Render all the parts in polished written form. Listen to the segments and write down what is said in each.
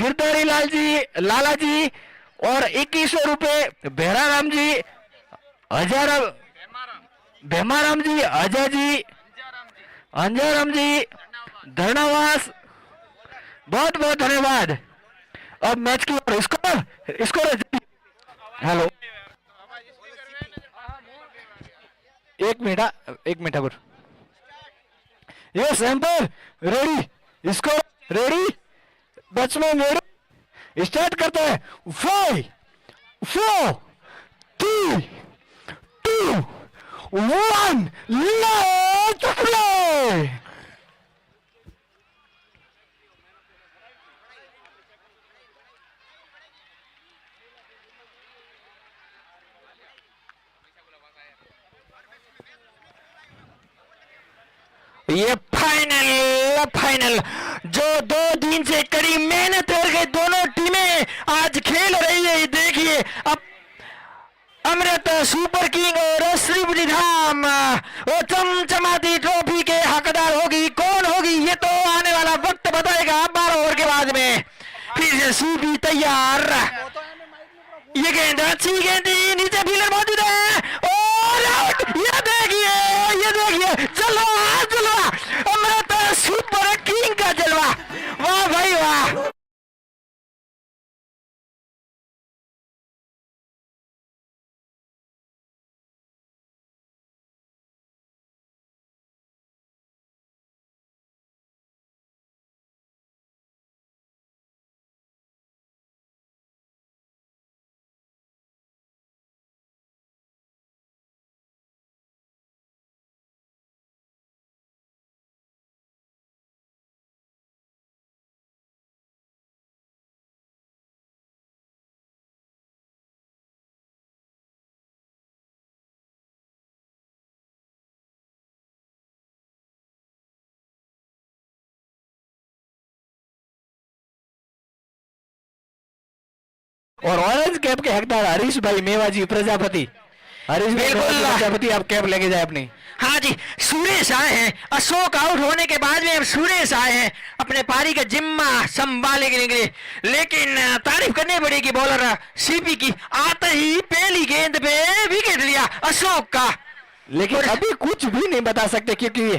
गिरधारी लाल जी, लाला जी और 2100 रुपए बेहराराम जी, हजार भेमाराम जी, अजय जी, अंजाराम जी, धरनावास, बहुत बहुत धन्यवाद। अब मैच की ओर स्कोर स्कोर। हेलो, एक मिनट पर। Yes umpire ready, score ready, batsman ready, start करते हैं। 5 4 3 2 1 लेट्स प्ले। ये फाइनल फाइनल जो 2 दिन से कड़ी मेहनत करके दोनों टीमें आज खेल रही है। देखिए अब अमृत सुपर किंग और श्रीपति धाम वो चमचमाती ट्रॉफी के हकदार होगी। कौन होगी ये तो आने वाला वक्त बताएगा 12 ओवर के बाद में। फिर से सूपी तैयार, ये गेंद अच्छी गेंद, नीचे फील्डर मौजूद है और आउट। ये देखिए जलवा जलवा, अमृत सुपर किंग का जलवा, वाह भाई वाह। और ऑरेंज कैप के हकदार हरीश भाई मेवाजी प्रजापति। हरीश भाई प्रजापति, आप कैप लेके जाए अपनी। हाँ जी, सुरेश आए हैं अशोक आउट होने के बाद में। अब सुरेश आए हैं अपने पारी का जिम्मा संभालने के लिए, लेकिन तारीफ करनी पड़ेगी बॉलर सीपी की। आते ही पहली गेंद पे विकेट लिया अशोक का। लेकिन अभी कुछ भी नहीं बता सकते क्योंकि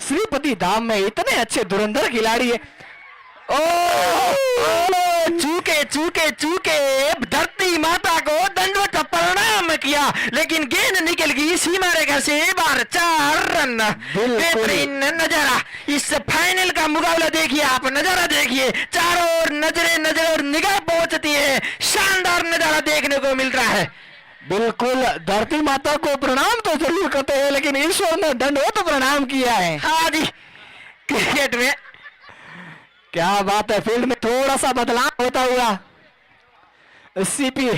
श्रीपति धाम में इतने अच्छे धुरंधर खिलाड़ी है। चूके चूके चूके धरती माता को दंडवत प्रणाम किया, लेकिन गेंद निकल गई सीमा रेखा से बाहर। 4 रन। बेहतरीन नजारा इस फाइनल का मुकाबला देखिए आप, नजारा देखिए, चारों ओर नजर और निगाह पहुंचती है। शानदार नजारा देखने को मिल रहा है। बिल्कुल, धरती माता को प्रणाम तो जरूर करते हैं, लेकिन ईश्वर ने दंडवत प्रणाम किया है। हाँ जी, क्रिकेट में क्या बात है। फील्ड में थोड़ा सा बदलाव होता हुआ सीपी,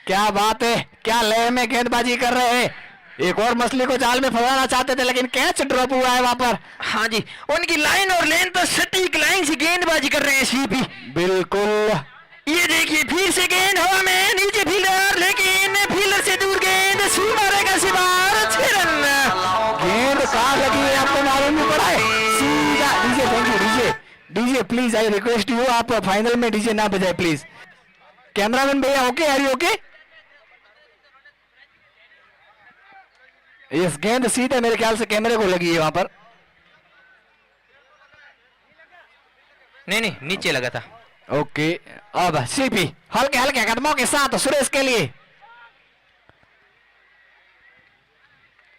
क्या बात है, क्या लय में गेंदबाजी कर रहे हैं। एक और मछली को जाल में फंसाना चाहते थे, लेकिन कैच ड्रॉप हुआ है वहां पर। हाँ जी, उनकी लाइन और लेन तो सटीक लाइन से गेंदबाजी कर रहे हैं सीपी। बिल्कुल, ये देखिए फिर से गेंद हवा में, नीचे फील्डर, लेकिन फील्डर से दूर गेंद सीमा रेखा से बाहर। 6 रन। गेंद कहां लगी है आपको मालूम नहीं पड़ा है। सीधा DJ, thank you DJ please, I request you, आप फाइनल में डीजे ना बजाए प्लीज। कैमरामैन भैया ओके, आर यू ओके? इस गेंद सीधे मेरे ख्याल से कैमरे को लगी है वहां पर। नहीं, नीचे लगा था। ओके, अब सीपी हल्के हल्के कदमों के साथ सुरेश के लिए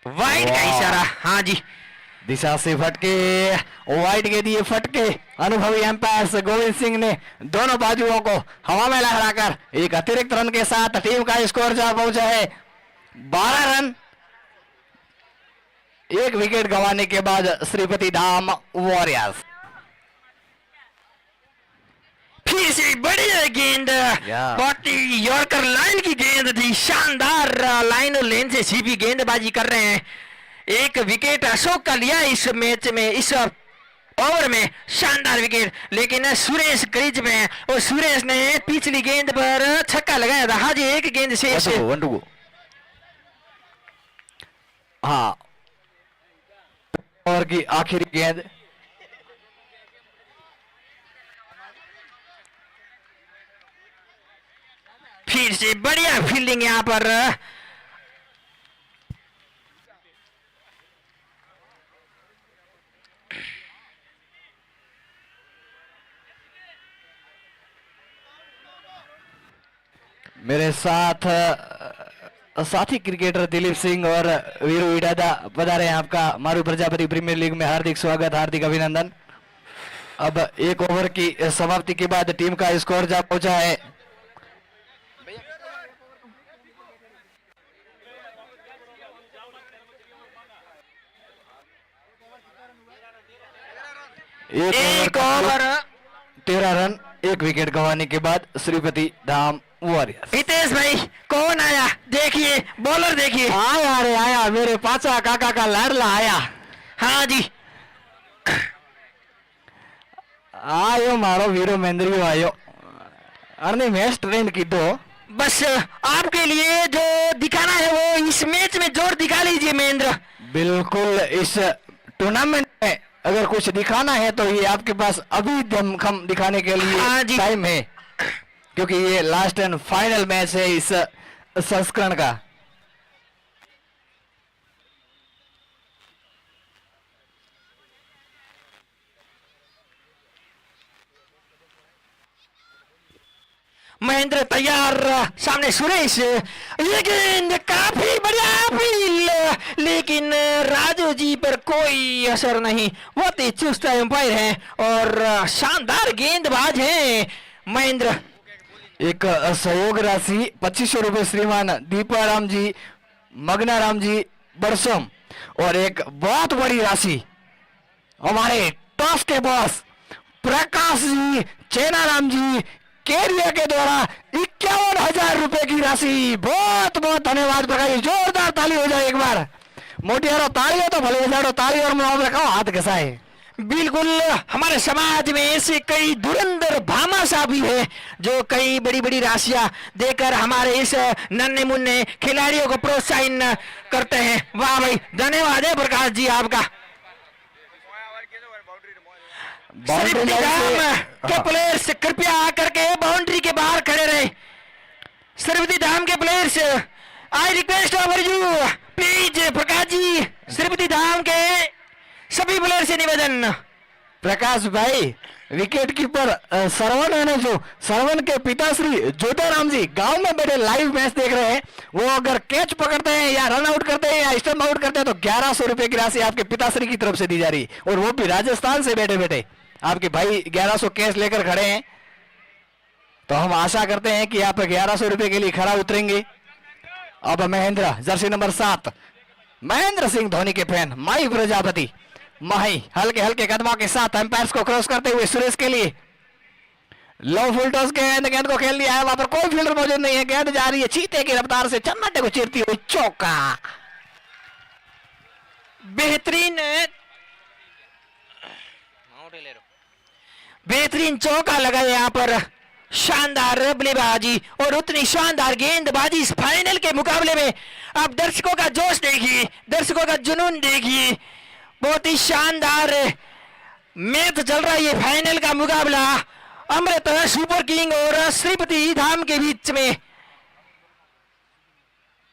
वाइड का इशारा। हाँ जी, दिशा से फटके, वाइड के दिए फटके। अनुभवी एम्पायर गोविंद सिंह ने दोनों बाजुओं को हवा में लहराकर एक अतिरिक्त रन के साथ टीम का स्कोर जा पहुंचा है 12 रन। एक विकेट गंवाने के बाद श्रीपति धाम वॉरियर्स। फिर से बढ़िया गेंद, यॉर्कर लाइन की गेंद थी। शानदार लाइन और लेन से सीपी गेंदबाजी कर रहे हैं। एक विकेट अशोक का लिया इस मैच में, इस ओवर में, शानदार विकेट। लेकिन सुरेश क्रीज में, और सुरेश ने पिछली गेंद पर छक्का लगाया था। हाँ जी, एक गेंद से हाँ, ओवर की आखिरी गेंद। फिर से बढ़िया फील्डिंग यहाँ पर। मेरे साथ साथी क्रिकेटर दिलीप सिंह और वीरू इडादा पधारे हैं। आपका मारू प्रजापति प्रीमियर लीग में हार्दिक स्वागत, हार्दिक अभिनंदन। अब एक ओवर की समाप्ति के बाद टीम का स्कोर जा पहुंचा है। एक ओवर 13 रन, 1 विकेट गंवाने के बाद श्रीपति धाम वॉरियर्स। हितेश भाई कौन आया देखिए, बॉलर देखिए। आया रे आया, मेरे पाचा काका का लाडला आया। हाँ जी, आयो मारो वीरो मेंद्रियो आयो। अरे मैच ट्रेंड की दो, बस आपके लिए जो दिखाना है वो इस मैच में जोर दिखा लीजिए महेंद्र। बिल्कुल, इस टूर्नामेंट में अगर कुछ दिखाना है तो ये आपके पास अभी दमखम दिखाने के हाँ जी। लिए टाइम है, क्योंकि ये लास्ट एंड फाइनल मैच है इस संस्करण का। महेंद्र तैयार, सामने सुरेश। ये गेंद काफी बढ़िया अपील, लेकिन राजू जी पर कोई असर नहीं। बहुत ही चुस्त एम्पायर है और शानदार गेंदबाज है महेंद्र। एक सहयोग राशि 2500 रुपए श्रीमान दीपाराम जी, मगनाराम जी बरसम, और एक बहुत बड़ी राशि हमारे टॉस के बॉस प्रकाश जी, चेनाराम जी केरिया के द्वारा 51,000 रुपए की राशि। बहुत बहुत धन्यवाद प्रकाश जी, जोरदार ताली हो जाए एक बार। मोटियारो ताली हो तो भले बजाड़ो ताली, और मुआवजा का हाथ घसाए। बिल्कुल, हमारे समाज में ऐसे कई धुरंधर भामाशाह भी है जो कई बड़ी बड़ी राशियां देकर हमारे इस नन्हे मुन्ने खिलाड़ियों को प्रोत्साहन करते हैं। वाह भाई, धन्यवाद है प्रकाश जी आपका। बाउंड्री लाइन से- के प्लेयर्स कृपया आकर के बाउंड्री के बाहर खड़े रहे। श्रीपति धाम के players, I request over you please. Prakash ji, Shripati Dham के सभी प्लेयर से निवेदन। प्रकाश भाई, विकेट कीपर सरवण है ना, जो सरवण के पिताश्री जोधाराम जी गांव में बैठे लाइव मैच देख रहे हैं, वो अगर कैच पकड़ते हैं या रन आउट करते हैं या स्टंप आउट करते हैं तो 1100 रुपए की राशि आपके पिताश्री की तरफ से दी जा रही है, और वो भी राजस्थान से बैठे बैठे। आपके भाई 1100 कैश लेकर खड़े हैं, तो हम आशा करते हैं कि आप 1100 रुपए के लिए खरा उतरेंगे। अब महेंद्र, जर्सी नंबर 7, महेंद्र सिंह धोनी के फैन माई प्रजापति माही हल्के हल्के कदमों के साथ एम्पायर्स को क्रॉस करते हुए सुरेश के लिए लो फुल टॉस के गेंद को खेल दिया है। वहां पर कोई फील्डर मौजूद नहीं है, गेंद जा रही है चीते की रफ्तार से चन्नाटे को चीरती हुई, चौका। बेहतरीन चौका लगा यहाँ पर। शानदार बल्लेबाजी और उतनी शानदार गेंदबाजी इस फाइनल के मुकाबले में। आप दर्शकों का जोश देखिए, दर्शकों का जुनून देखिए। बहुत ही शानदार मैच चल रहा है ये फाइनल का मुकाबला अमृत सुपर किंग और श्रीपति धाम के बीच में।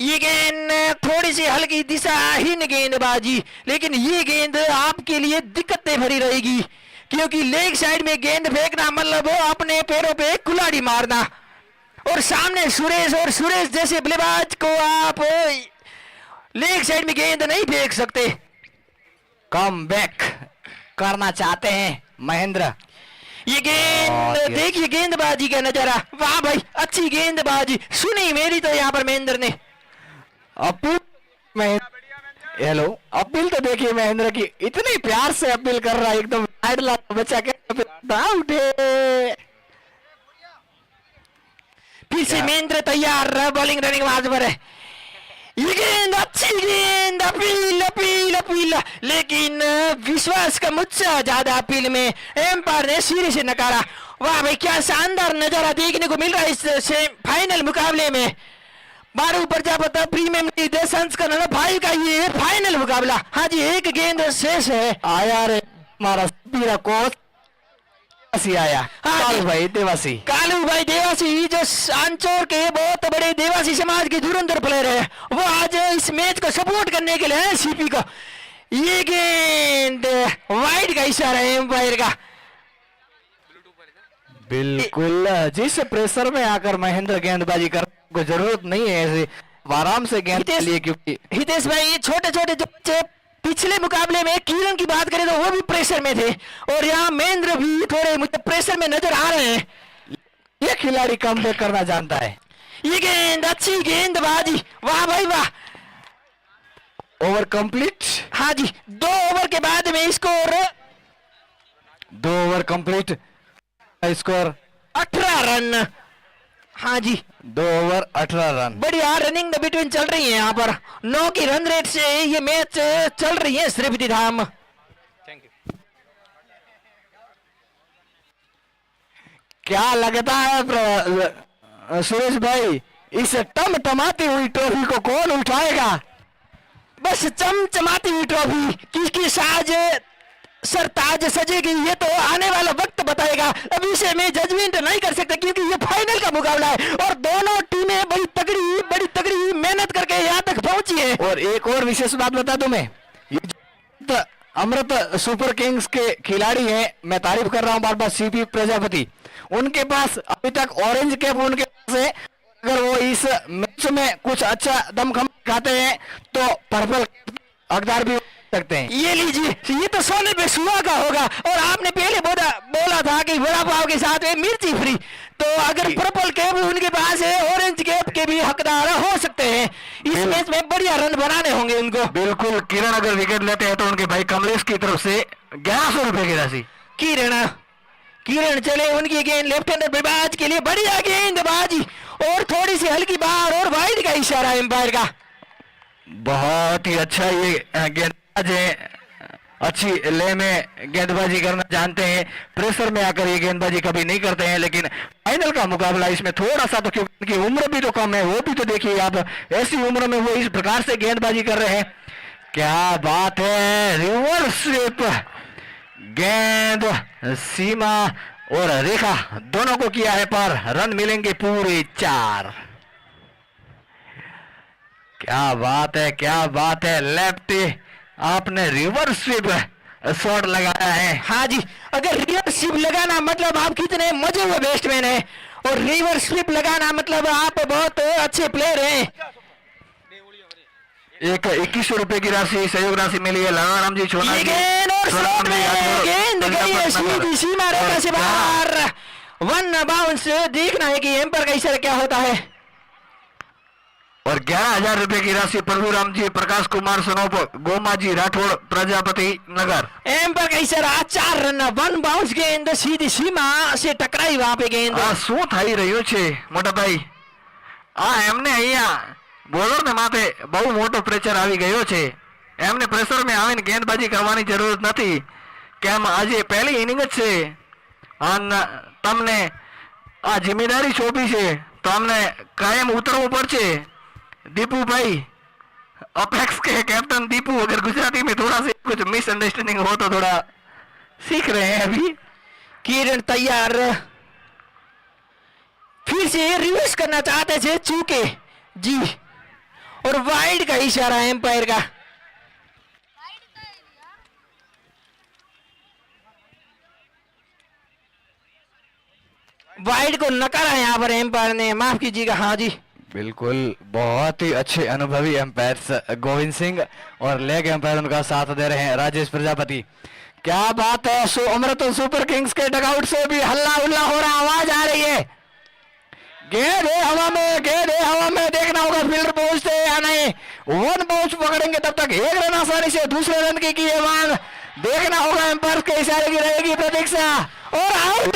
ये गेंद थोड़ी सी हल्की दिशाहीन गेंदबाजी, लेकिन ये गेंद आपके लिए दिक्कतें भरी रहेगी, क्योंकि लेग साइड में गेंद फेंकना मतलब अपने पैरों पे कुल्हाड़ी मारना। और सामने सुरेश, और सुरेश जैसे बल्लेबाज को आप लेग साइड में गेंद नहीं फेंक सकते। कम बैक करना चाहते हैं महेंद्र। ये गेंद देखिए, गेंदबाजी का नजारा। वाह भाई, अच्छी गेंदबाजी सुनी मेरी तो यहाँ पर महेंद्र ने। अपील, हेलो, अपील तो देखिए महेंद्र की, इतनी प्यार से अपील कर रहा है, एकदम लाडला बच्चा के उठे। फिर से महेंद्र तैयार, बॉलिंग रनिंग मार्च पर है। ये गेंद अच्छी गेंद, अपील अपील अपील, लेकिन विश्वास का मुझसे ज्यादा अपील में एम्पायर ने सिरे से नकारा। वाह भाई, क्या शानदार नजारा देखने को मिल रहा है इस फाइनल मुकाबले में। बारू प्रजापति प्रीमियम लीग संस्करण 5 का ये फाइनल मुकाबला। हाँ जी, एक गेंद शेष है। आया रे हमारा मेरा कोच देवासी आया। हाँ जी। कालू भाई देवासी। कालू भाई देवासी जो सांचौर के बहुत बड़े देवासी समाज के धुरंधर प्लेयर है, वो आज इस मैच को सपोर्ट करने के लिए है सीपी को। ये गेंद वाइड का इशारा है एम्पायर का। बिल्कुल, जिस प्रेशर में आकर महेंद्र गेंदबाजी करने को जरूरत नहीं है, ऐसे आराम से गेंद के लिए, क्योंकि हितेश भाई छोटे छोटे जो बच्चे पिछले मुकाबले में किरण की बात करें तो वो भी प्रेशर में थे, और यहाँ महेंद्र भी थोड़े मुझे प्रेशर में नजर आ रहे हैं। ये खिलाड़ी कमबैक करना जानता है। ये गेंद अच्छी गेंदबाजी, वाह भाई वाह। Over complete. हाँ जी, 2 ओवर के बाद में score 2 over complete, score 18 run. हाँ जी, 2 ओवर 18 रन। बढ़िया रनिंग द बिटवीन चल रही है यहाँ पर। 9 की रन रेट से ये मैच चल रही है श्रीपति धाम। क्या लगता है सुरेश भाई, इस टमटमाती हुई ट्रॉफी को कौन उठाएगा? बस चमचमाती हुई ट्रॉफी किसकी साज सरताज सजेगी ये तो आने वाला वक्त बताएगा। अभी से मैं जजमेंट नहीं कर सकता क्योंकि ये फाइनल का मुकाबला है और दोनों टीमें बड़ी तगड़ी मेहनत करके यहाँ तक पहुंची है। और एक और विशेष बात बता दूं मैं, ये जो अमृत सुपर किंग्स के खिलाड़ी हैं, मैं तारीफ कर रहा हूं बार बार, सीपी प्रजापति, उनके पास अभी तक ऑरेंज कैप उनके पास है। अगर वो इस मैच में कुछ अच्छा दमखम खाते हैं तो पर्पल हकदार भी सकते हैं। ये लीजिए, ये तो सोने पे सुहागा होगा। और आपने पहले बोला था कि वड़ा पाव के साथ में मिर्ची फ्री, तो अगर पर्पल कैप उनके पास है, ऑरेंज कैप के भी हकदार हो सकते हैं। इस मैच में बढ़िया रन बनाने होंगे उनको। बिल्कुल, किरण अगर विकेट लेते हैं तो उनके भाई कमलेश की तरफ से 1100 रुपए की राशि। किरण चले, उनकी गेंद लेफ्ट हैंडर बल्लेबाज के लिए बढ़िया गेंदबाजी, और थोड़ी सी हल्की बाहर और वाइड का इशारा एम्पायर का। बहुत ही अच्छा ये गेंदबाज है, अच्छी ले में गेंदबाजी करना जानते हैं। प्रेशर में आकर ये गेंदबाजी कभी नहीं करते हैं, लेकिन फाइनल का मुकाबला इसमें थोड़ा सा तो, क्योंकि उनकी उम्र भी तो कम है, वो भी तो देखिए आप, ऐसी उम्र में वो इस प्रकार से गेंदबाजी कर रहे हैं। क्या बात है, रिवर्स स्वीप, गेंद सीमा और रेखा दोनों को किया है पर रन मिलेंगे पूरे 4। क्या बात है, क्या बात है, लेफ्टी आपने रिवर्स स्वीप शॉट लगाया है। हाँ जी, अगर रिवर्स स्वीप लगाना मतलब आप कितने मजे हुए बैट्समैन हैं, और रिवर्स स्वीप लगाना मतलब आप बहुत अच्छे प्लेयर हैं। एक 2100 रुपए की राशि सहयोग राशि मिली है लगाराम जी छोटा ये गेंद और शॉट में गेंद गई है सीधी सीमा रेखा से बाहर, 1 बाउंस। देखना है कि एम्पायर का इशारा क्या होता है। और 11,000 रुपए की राशि प्रभुराम जी, प्रकाश कुमार सनोप, गोमा जी राठौड़, प्रजापति नगर। एम्पायर का इशारा, 4 रन, 1 बाउंस गेंद सीधी सीमा से टकराई वहां पे गेंद। શું થઈ રહ્યું છે મોટા ભાઈ? એમને અહીંયા બોલર ને માથે બહુ મોટો પ્રેશર આવી ગયો છે. એમને પ્રેશર में આવીને ગેંદબાજી કરવાની જરૂરત નથી, કેમ આજે પહેલી ઇનિંગ જ છે અને તમને આ જિમ્મેદારી સોંપી છે તો અમને કાયમ ઉતરવું પડશે. दीपू भाई, अपेक्स के कैप्टन दीपू, अगर गुजराती में थोड़ा सा कुछ मिसअंडरस्टैंडिंग हो तो थोड़ा सीख रहे हैं अभी. किरण तैयार, फिर से रिवर्स करना चाहते थे, चूके जी, और वाइड का इशारा एम्पायर का। वाइड को नकारा यहाँ पर एम्पायर ने, माफ कीजिएगा। हाँ जी, बिल्कुल, बहुत ही अच्छे अनुभवी एम्पायर गोविंद सिंह और लेग एम्पायर उनका साथ दे रहे हैं राजेश प्रजापति. क्या बात है, अमृत सुपर किंग्स के डगआउट से भी हल्ला उल्ला हो रहा, आवाज आ रही है. गेंद है हवा में, गेंद है हवा में, देखना होगा फील्डर पहुंचते या नहीं. 1 बाउंस पकड़ेंगे तब तक 1 रन आसानी से दूसरे रन की है मांग. देखना होगा एम्पायर के इशारे की रहेगी प्रतीक्षा, और आउट.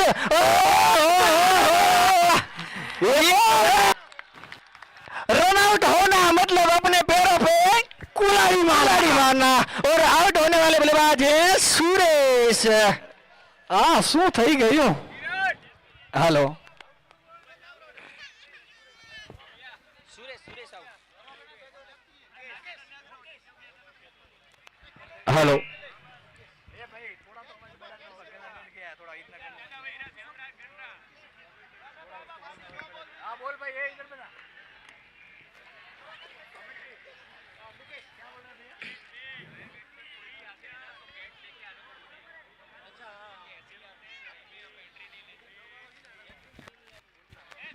रन आउट होना मतलब अपने पैरों पे कुल्हाड़ी मारना, और आउट होने वाले बल्लेबाज है सुरेश. શું થઈ ગયું? हेलो, हेलो,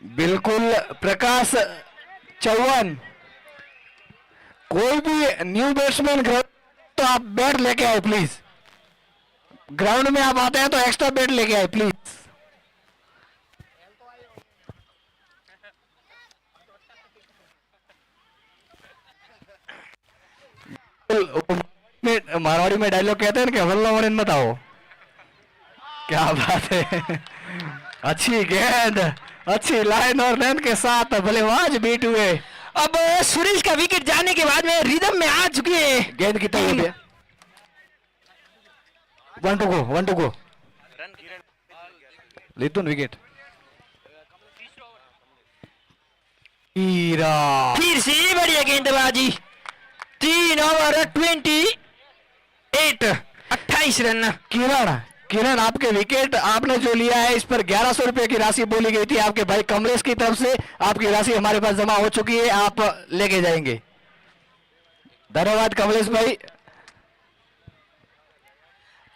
बिल्कुल प्रकाश चौहान, कोई भी न्यू बैट्समैन तो आप बैट लेके आए प्लीज। ग्राउंड में आप आते हैं तो एक्स्ट्रा बैट लेके आए प्लीज। मारवाड़ी में डायलॉग कहते हैं ना कि हवल्ला वरन मत आओ। क्या बात है, अच्छी गेंद, अच्छी लाइन और लेंथ के साथ बल्लेबाज बीट हुए। अब सुरेश का विकेट जाने के बाद में रिदम में आ चुकी है। गेंद कितना हो गया? 1 to go। लितुन विकेट। फिर से बढ़िया गेंदबाजी। 3 ओवर 28 रन। किरण आपके विकेट आपने जो लिया है इस पर 1100 रुपए की राशि बोली गई थी आपके भाई कमलेश की तरफ से। आपकी राशि हमारे पास जमा हो चुकी है, आप लेके जाएंगे। धन्यवाद कमलेश भाई।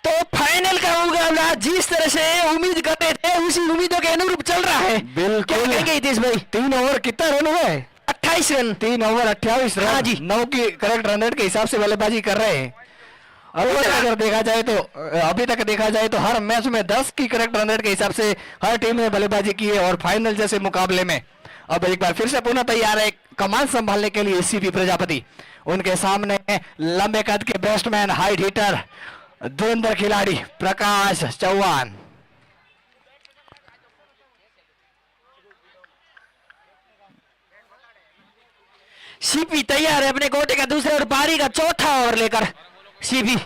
तो फाइनल का मुकाबला जिस तरह से उम्मीद करते थे उसी उम्मीदों के अनुरूप चल रहा है। बिल्कुल कहेंगे हितेश भाई? 3 ओवर कितना रन हुए? 28 रन। 3 over 28 run. हाँ जी। 9 की करेक्ट रन रेट के हिसाब से बल्लेबाजी कर रहे हैं। अगर देखा जाए तो अभी तक देखा जाए तो हर मैच में 10 की करेक्ट रन रेट के हिसाब से हर टीम ने बल्लेबाजी की है। और फाइनल जैसे मुकाबले में अब एक बार फिर से पुनः तैयार है कमान संभालने के लिए सीपी प्रजापति। उनके सामने लंबे कद के बैट्समैन, हाइट हिटर, धुरंधर खिलाड़ी प्रकाश चौहान। सीपी तैयार है अपने कोटे का दूसरे और पारी का चौथा ओवर लेकर। सीपी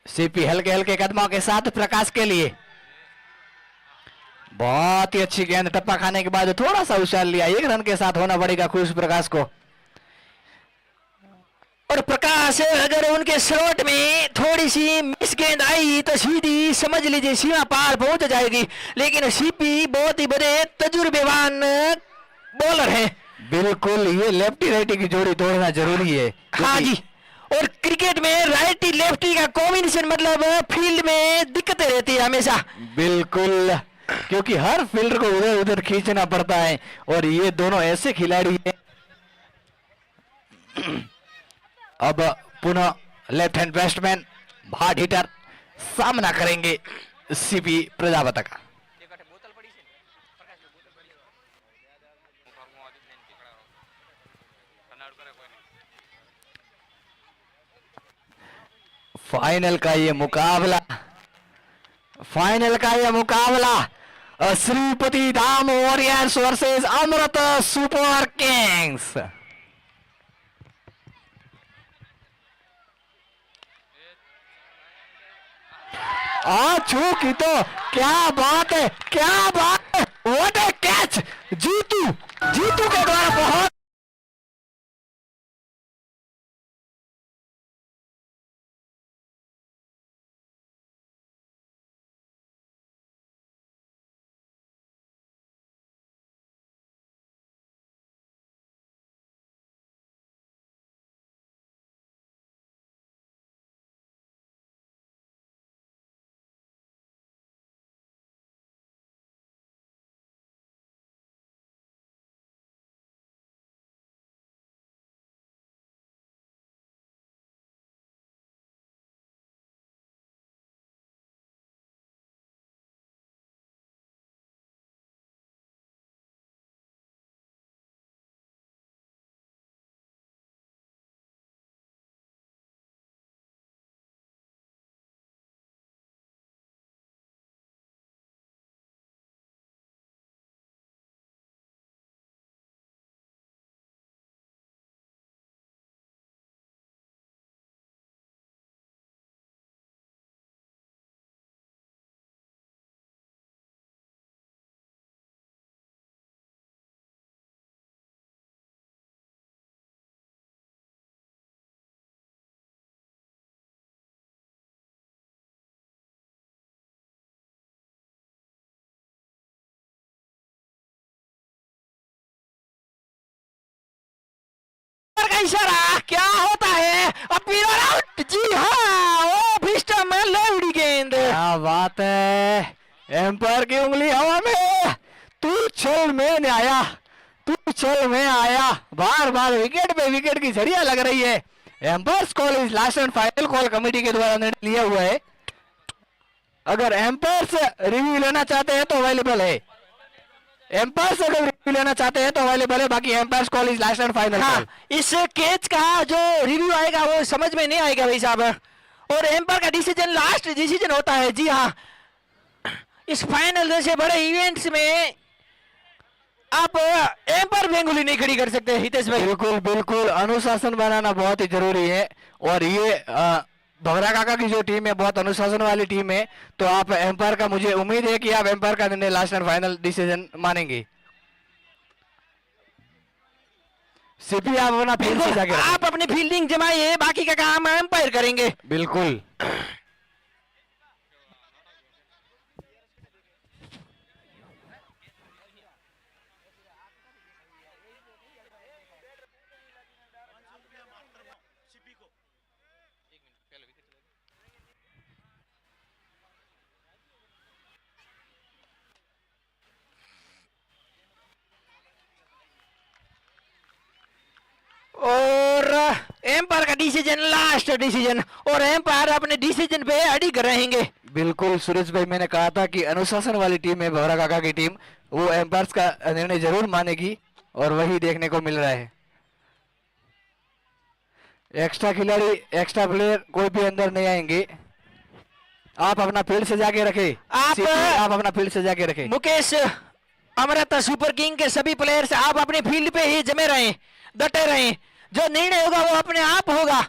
सीपी हल्के हल्के कदमों के साथ प्रकाश के लिए। बहुत ही अच्छी गेंद, टप्पा खाने के बाद थोड़ा सा उछाल लिया। 1 रन के साथ होना पड़ेगा खुश प्रकाश को। और प्रकाश अगर उनके स्लॉट में थोड़ी सी मिस गेंद आई तो सीधी समझ लीजिए सीमा पार पहुंच जाएगी। लेकिन सीपी बहुत ही बड़े तजुर्बेवान बॉलर है। बिल्कुल, ये लेफ्टी राइटी की जोड़ी तोड़ना जरूरी है। हाँ जी, और क्रिकेट में राइटी लेफ्टी का कॉम्बिनेशन मतलब फील्ड में दिक्कतें रहती है हमेशा। बिल्कुल, क्योंकि हर फील्डर को उधर उधर खींचना पड़ता है और ये दोनों ऐसे खिलाड़ी हैं। अब पुनः left hand batsman hard hitter सामना करेंगे सीपी प्रजापति का। फाइनल का ये मुकाबला श्रीपति धाम वॉरियर्स वर्सेस अमृत सुपर किंग्स। चूकी तो क्या बात है, व्हाट ए कैच। जीतू के द्वारा बहुत का इशारा क्या होता है? अब आउट। जी हाँ, वो फिस्टम बात है, एम्पायर की उंगली हवा में, तू चल मैं नहीं आया, तू चल मैं आया, बार बार विकेट पे विकेट की झड़ियां लग रही है। Umpire's call is last and final call committee के द्वारा निर्णय लिया हुआ है। अगर एम्पायर्स रिव्यू लेना चाहते हैं तो अवेलेबल है, एम्पायर्स अगर रिव्यू लेना चाहते हैं तो अवेलेबल है, बाकी umpire's call is last and final. हाँ, इस कैच का जो रिव्यू आएगा वो समझ में नहीं आएगा भाई साहब, और एम्पायर का डिसीजन लास्ट डिसीजन होता है। जी हाँ, इस फाइनल जैसे बड़े इवेंट्स में आप एम्पायर पे उंगली नहीं खड़ी कर सकते हितेश भाई। बिल्कुल बिल्कुल, अनुशासन बनाना बहुत ही जरूरी है, और ये भवरा काका की जो टीम है बहुत अनुशासन वाली टीम है, तो आप एम्पायर का, मुझे उम्मीद है कि आप एम्पायर का निर्णय लास्ट एंड फाइनल डिसीजन मानेंगे। सीपी आप अपना फील्ड से जाके आप अपनी फील्डिंग जमाइए, बाकी का काम एम्पायर करेंगे। बिल्कुल। और एम्पायर का डिसीजन लास्ट डिसीजन, और एम्पायर अपने डिसीजन पे अड़ी रहेंगे। बिल्कुल सुरेश भाई, मैंने कहा था कि अनुशासन वाली टीम है भवरा काका की टीम, वो एम्पायर्स का निर्णय जरूर मानेगी, और वही देखने को मिल रहा है। एक्स्ट्रा खिलाड़ी, एक्स्ट्रा प्लेयर कोई भी अंदर नहीं आएंगे। आप अपना फील्ड से जाके रखे, आप अपना फील्ड से जाके रखे। मुकेश, अमृता सुपर किंग के सभी प्लेयर्स आप अपने फील्ड पे ही जमे रहें, डटे रहें, जो निर्णय होगा वो अपने आप होगा,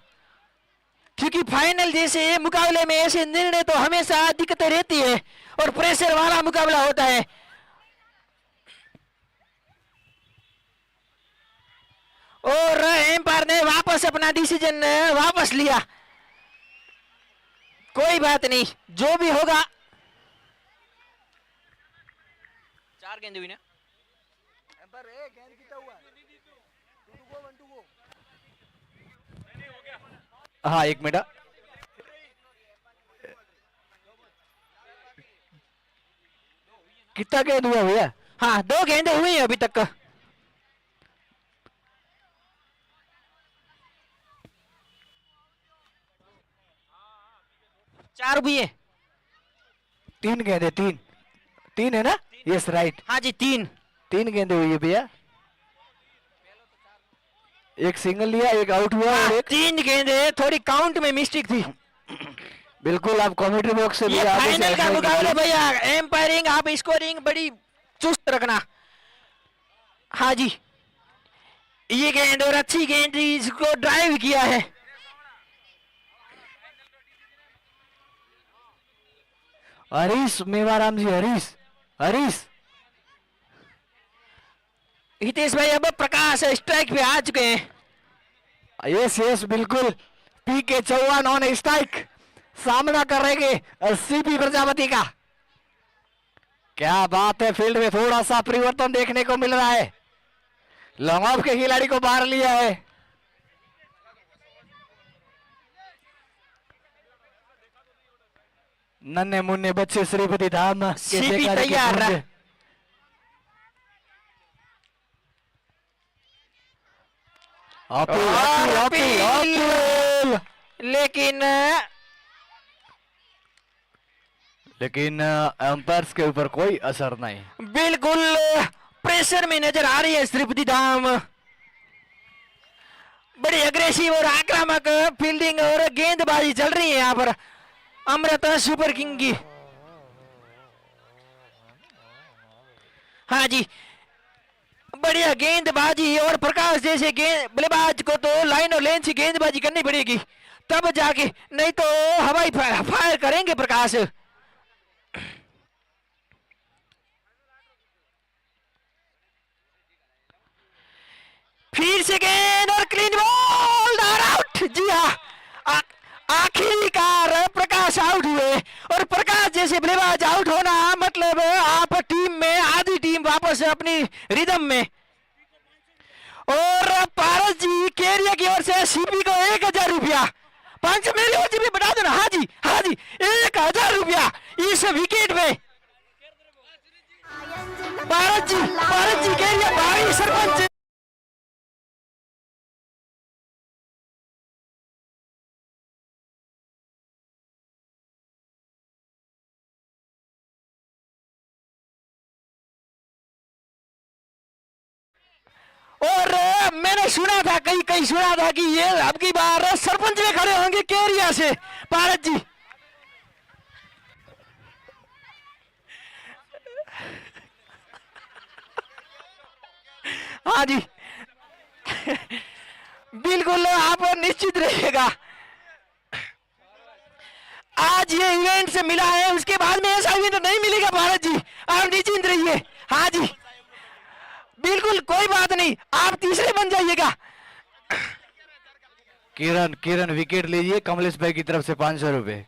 क्योंकि फाइनल जैसे मुकाबले में ऐसे निर्णय तो हमेशा दिक्कतें रहती है और प्रेशर वाला मुकाबला होता है। और एम्पायर ने वापस अपना डिसीजन वापस लिया, कोई बात नहीं, जो भी होगा। 4 गेंद हुई ना, हाँ 1 मिनट, कितना गेंद हुआ भैया? हाँ 2 गेंदें हुई हैं अभी तक। चार भी है, 3 गेंदे, 3 है ना? यस राइट, हाँ जी 3 गेंदे हुई है भैया, एक सिंगल लिया, एक आउट हुआ, और एक 3 गेंदें, थोड़ी काउंट में मिस्टेक थी। बिल्कुल, आप कमेंट्री बॉक्स से भी ये आगे से फाइनल का advise मुकाबला कीजिए। भैया, एम्पायरिंग आप स्कोरिंग बड़ी चुस्त रखना। हाँ जी, ये गेंद और अच्छी गेंद इसको ड्राइव किया है। हरीश मेवाराम जी, हरीश हितेश भाई, अब प्रकाश स्ट्राइक पे आ चुके हैं। यस बिल्कुल, पीके चौहान ऑन स्ट्राइक, सामना करेंगे सीपी प्रजापति का। क्या बात है, फील्ड में थोड़ा सा परिवर्तन देखने को मिल रहा है, लॉन्ग ऑफ के खिलाड़ी को बाहर लिया है। नन्हे मुन्ने बच्चे श्रीपति धाम के सीपी देखा देखी तैयार पहुंचे। रहा। अपील, लेकिन एम्पायर्स के ऊपर कोई असर नहीं। बिल्कुल प्रेशर में नजर आ रही है श्रीपति धाम, बड़ी अग्रेसिव और आक्रामक फील्डिंग और गेंदबाजी चल रही है यहाँ पर अमृता सुपर किंग की। हाँ जी, बढ़िया गेंदबाजी, और प्रकाश जैसे गेंद बल्लेबाज को तो लाइन और लेन से गेंदबाजी करनी पड़ेगी, तब जाके, नहीं तो हवाई फायर करेंगे प्रकाश। फिर से गेंद और क्लीन बॉल, आउट। जी हाँ, आखिरकार प्रकाश आउट हुए, और प्रकाश जैसे बल्लेबाज आउट होना मतलब आप टीम में आधी टीम वापस अपनी रिदम में। और पारस जी केरिया की ओर से सीपी को 1000 रुपया, 5 मेरी ओर से भी बता दो ना। हाँ जी, हाँ जी, 1000 रुपया इस विकेट में। भारत जी कह रही है भाई सरपंच। और मैंने सुना था कहीं कहीं सुना था कि ये अब की बार सरपंच में खड़े होंगे केरिया से भारत जी। हाँ जी बिल्कुल आप निश्चित रहिएगा। आज ये इवेंट से मिला है, उसके बाद में ऐसा इवेंट नहीं मिलेगा भारत जी, आप निश्चिंत रहिए। हाँ जी बिल्कुल कोई बात नहीं, आप तीसरे बन जाइएगा। किरण विकेट लीजिए कमलेश भाई की तरफ से 500 रुपए।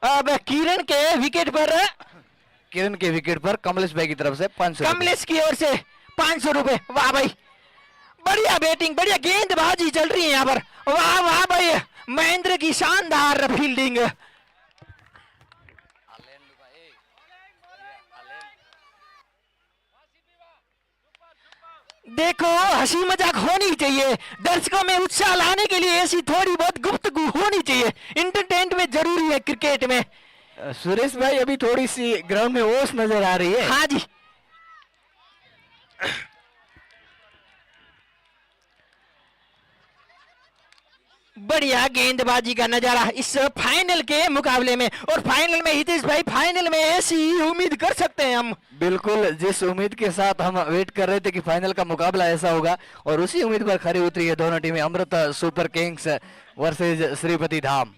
अब किरण के विकेट पर कमलेश भाई की तरफ से 500 कमलेश की ओर से 500 रुपए। वाह भाई बढ़िया बैटिंग, बढ़िया गेंदबाजी चल रही है यहाँ पर। वाह वाह भाई महेंद्र की शानदार फील्डिंग। देखो हंसी मजाक होनी चाहिए, दर्शकों में उत्साह लाने के लिए ऐसी थोड़ी बहुत गुफ्तगू होनी चाहिए, इंटरटेनमेंट जरूरी है क्रिकेट में। सुरेश भाई अभी थोड़ी सी ग्राउंड में ओस नजर आ रही है। हाँ जी बढ़िया गेंदबाजी का नजारा इस फाइनल के मुकाबले में। और फाइनल में हितेश भाई, फाइनल में ऐसी उम्मीद कर सकते हैं हम। बिल्कुल जिस उम्मीद के साथ हम वेट कर रहे थे कि फाइनल का मुकाबला ऐसा होगा, और उसी उम्मीद पर खरी उतरी है दोनों टीमें। अमृत सुपर किंग्स वर्सेज श्रीपति धाम।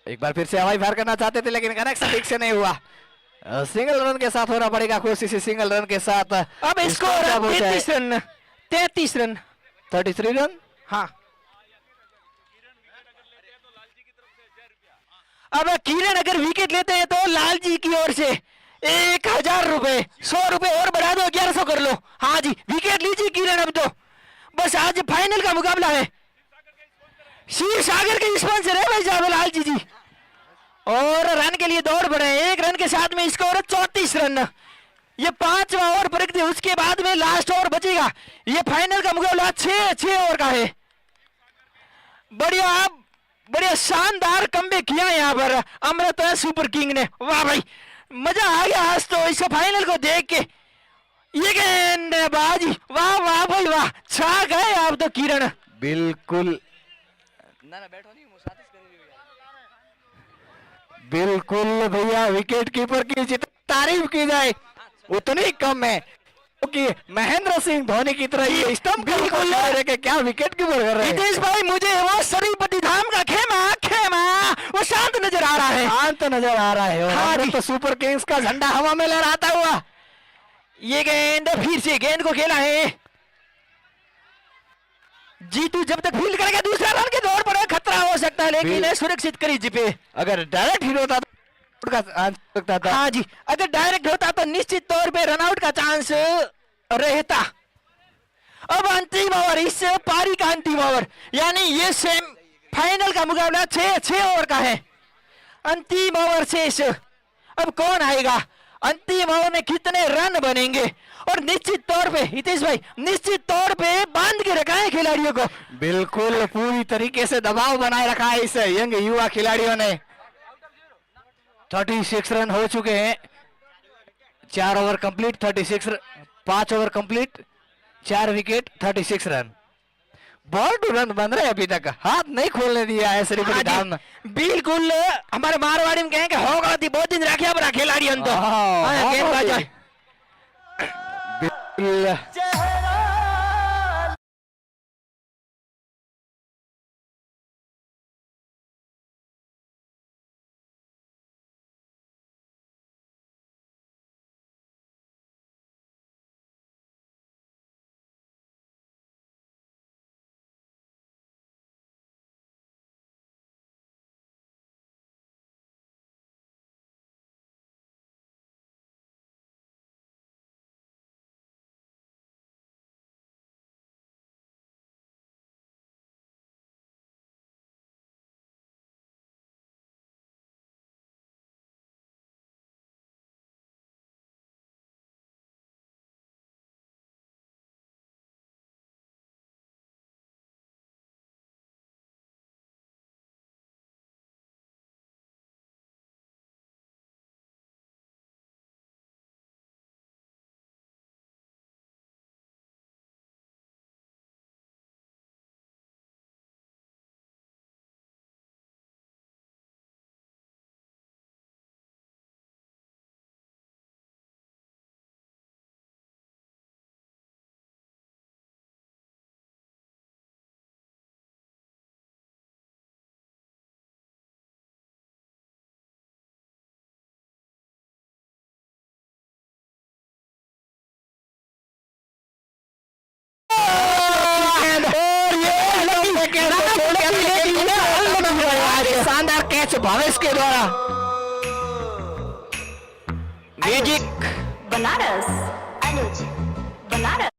एक बार फिर से हवाई फायर करना चाहते थे लेकिन कनेक्शन ठीक से नहीं हुआ। सिंगल रन के साथ होना पड़ेगा कोशिश, सिंगल रन के साथ। अब स्कोर 33 रन 33 रन 33 रन। हाँ अब किरण अगर विकेट लेते हैं तो लाल जी की ओर से 1000 रुपए, 100 रुपए और बढ़ा दो, 1100 कर लो। हाँ जी विकेट लीजिए किरण। अब तो बस आज फाइनल का मुकाबला है। शिव सागर के स्पॉन्सर है भाई साहब लाल जी। और रन के लिए दौड़ पड़े, एक रन के साथ में स्कोर 34 रन। ये 5वां ओवर पर उसके बाद में लास्ट ओवर बचेगा। ये फाइनल का मुकाबला 6 ओवर का है। बढ़िया बढ़िया शानदार कमबैक किया यहाँ पर अमृत सुपर किंग ने। वाह भाई मजा आ गया आज तो इस फाइनल को देख के। ये गेंदबाजी वाह वाह भाई वाह, छा गए आप तो किरण। बिल्कुल बैठो नहीं बिल्कुल भैया, विकेट कीपर की जितनी तारीफ की जाए उतनी कम है, क्योंकि महेंद्र सिंह धोनी की तरह ये स्टंप बिल्कुल के क्या विकेट कीपर कर रहे हैं। हितेश भाई मुझे वो श्रीपति धाम का खेमा वो शांत नजर आ रहा है, शांत नजर आ रहा है। हाँ और तो सुपर किंग्स का झंडा हवा में लहराता हुआ। ये गेंद फिर से गेंद को खेला है जीतू। जब तक फील्ड करेगा दूसरा रन के दौर पर खतरा हो सकता है, लेकिन सुरक्षित करी जिपे। अगर डायरेक्ट हिट होता सकता था। हाँ जी अगर डायरेक्ट होता तो निश्चित तौर पे रनआउट का चांस रहता। अब अंतिम ओवर, इस पारी का अंतिम ओवर, यानी ये सेम फाइनल का मुकाबला 6 ओवर का है। अंतिम ओवर शेष, अब कौन आएगा, अंतिम ओवर में कितने रन बनेंगे। और निश्चित तौर पे हितेश भाई, निश्चित तौर पे बांध के रखा है खिलाड़ियों को। बिल्कुल पूरी तरीके से दबाव बनाए रखा है इस यंग युवा खिलाड़ियों ने। 36 रन हो चुके हैं, 4 over complete, 36 5 over complete, 4 wicket, 36 run. Ball to run बन रहे अभी तक, हाथ नहीं खोलने दिया है श्रीपति धाम ने। बिल्कुल हमारे मारवाड़ी में कहेंगे होगा बहुत दिन रखे बड़ा खिलाड़ी बिल्कुल बहुत ही शानदार कैच भावेश के द्वारा। म्यूजिक बनारस अनुज बनारस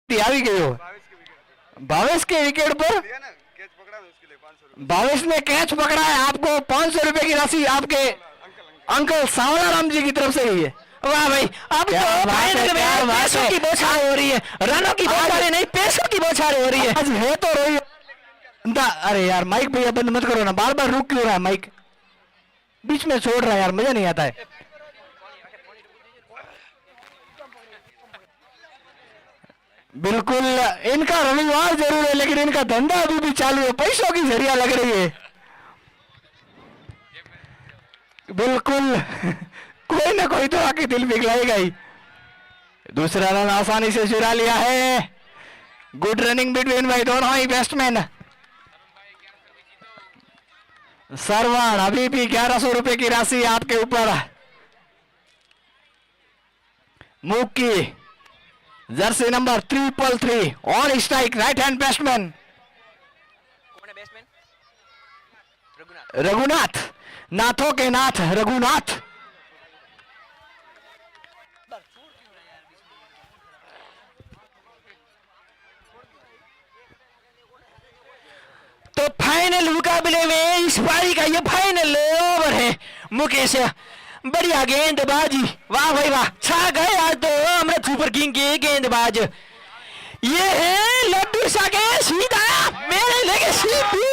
આવી ગયો भावेश के विकेट पर भावेश ने कैच पकड़ा है। आपको 500 रुपए की राशि आपके अंकल सावला राम जी की तरफ से ही है। वाह भाई, अब क्या तो बात है, फाइनल क्या में बात पैसों है। की बौछार हो रही है, रनों की बौछारें नहीं, पैसों की बौछारें हो रही है। आज है तो रोहित अरे यार माइक भैया बंद मत करो ना, बार बार रुक क्यों रहा है माइक, बीच में छोड़ रहा है यार, मजा नहीं आता है। बिल्कुल इनका रविवार जरूर है लेकिन इनका धंधा अभी भी चालू है, पैसों की जरिया लग रही है। बिल्कुल कोई ना कोई तो आके दिल पिघलाएगा ही। दूसरा रन आसानी से चुरा लिया है। गुड रनिंग बिटवीन भाई दोनों ही बैट्समैन। सरवण अभी भी 1100 रुपए की राशि आपके ऊपर। मुक्की jersey number 333 on strike right hand batsman Raghunath, नाथों के नाथ रघुनाथ। तो फाइनल मुकाबले में इस पारी का ये फाइनल ओवर है। मुकेश बढ़िया गेंदबाजी, वाह भाई वाह, छा गए आज तो अमृत सुपर किंग के गेंदबाज। ये है लड्डू साके सीधा मेरे लेके सीपी।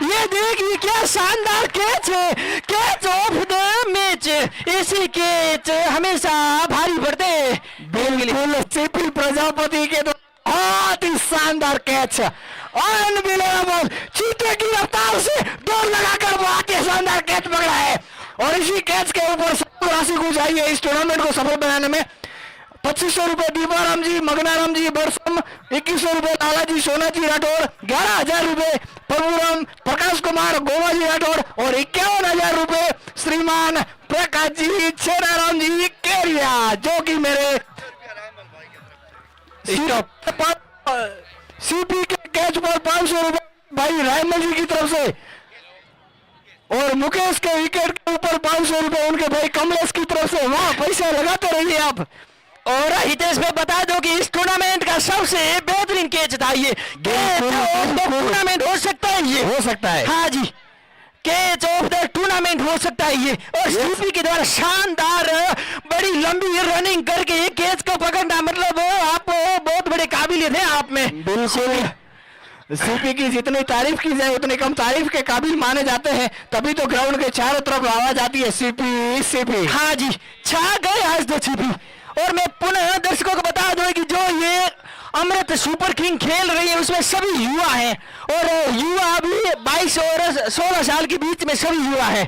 ये देखिए क्या शानदार कैच है, कैच ऑफ द मैच। ऐसे कैच हमेशा भारी पड़ते हैं। बिल्कुल सीपी प्रजापति के बहुत ही शानदार कैच, अनबिलीवेबल, चीते की रफ्तार से दौड़ लगाकर बहुत ही शानदार कैच पकड़ा है। और इसी कैच के ऊपर सब राशि को चाहिए इस टूर्नामेंट को सफल बनाने में। 2500 रुपए दीपाराम जी, मगनाराम जी बरसम, 2100 रुपए लालाजी सोनाजी राठौर, 11,000 रुपए प्रभुराम प्रकाश कुमार गोवा जी राठौर और 51,000 रुपए श्रीमान प्रकाश जी छेराराम जी केरिया, जो कि मेरे सीपी के कैच पर 500 रुपए भाई रायमल जी की तरफ से और मुकेश के विकेट के ऊपर 500 रुपए उनके भाई कमलेश की तरफ से। वहां पैसा लगाते रहिए आप। और हितेश भाई बता दो कि इस टूर्नामेंट का सबसे बेहतरीन कैच था ये। टूर्नामेंट हो सकता है ये, हो सकता है, हाँ जी, कैच ऑफ द टूर्नामेंट हो सकता है ये। और सीपी के द्वारा शानदार बड़ी लंबी रनिंग करके ये कैच को पकड़ना, मतलब आप बहुत बड़े काबिलियत है आप में। बिल्कुल सीपी की जितनी तारीफ की जाए उतनी कम तारीफ के काबिल माने जाते हैं, तभी तो ग्राउंड के चारों तरफ आवाज आती है सीपी सीपी। हाँ जी, छा गए आज तो सीपी। और मैं पुनः दर्शकों को बता दूं कि जो ये अमृत सुपर किंग खेल रही है उसमें सभी युवा हैं और युवा भी 22 और 16 साल के बीच में सभी युवा है।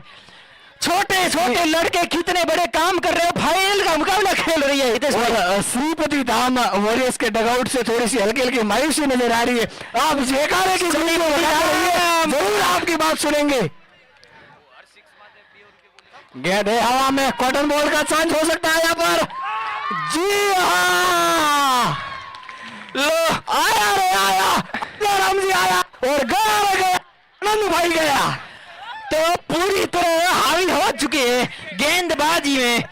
छोटे छोटे लड़के कितने बड़े काम कर रहे हैं, फाइनल का मुकाबला खेल रही है हितेश भाई। और श्रीपति धाम वॉरियर्स के डगआउट से थोड़ी सी हल्की हल्की मायूसी नजर आ रही है। आप जयकारे की गुड़ी में बजा रही है, जरूर आपकी बात सुनेंगे। गेंद है हवा में, कॉटन बॉल का चांस हो सकता है यहाँ पर। जी हाँ, लो आया रे आया, राम जी आया और गया रे गया, आनंद भाई गया। तो पूरी तरह हावी हो चुके हैं गेंदबाजी में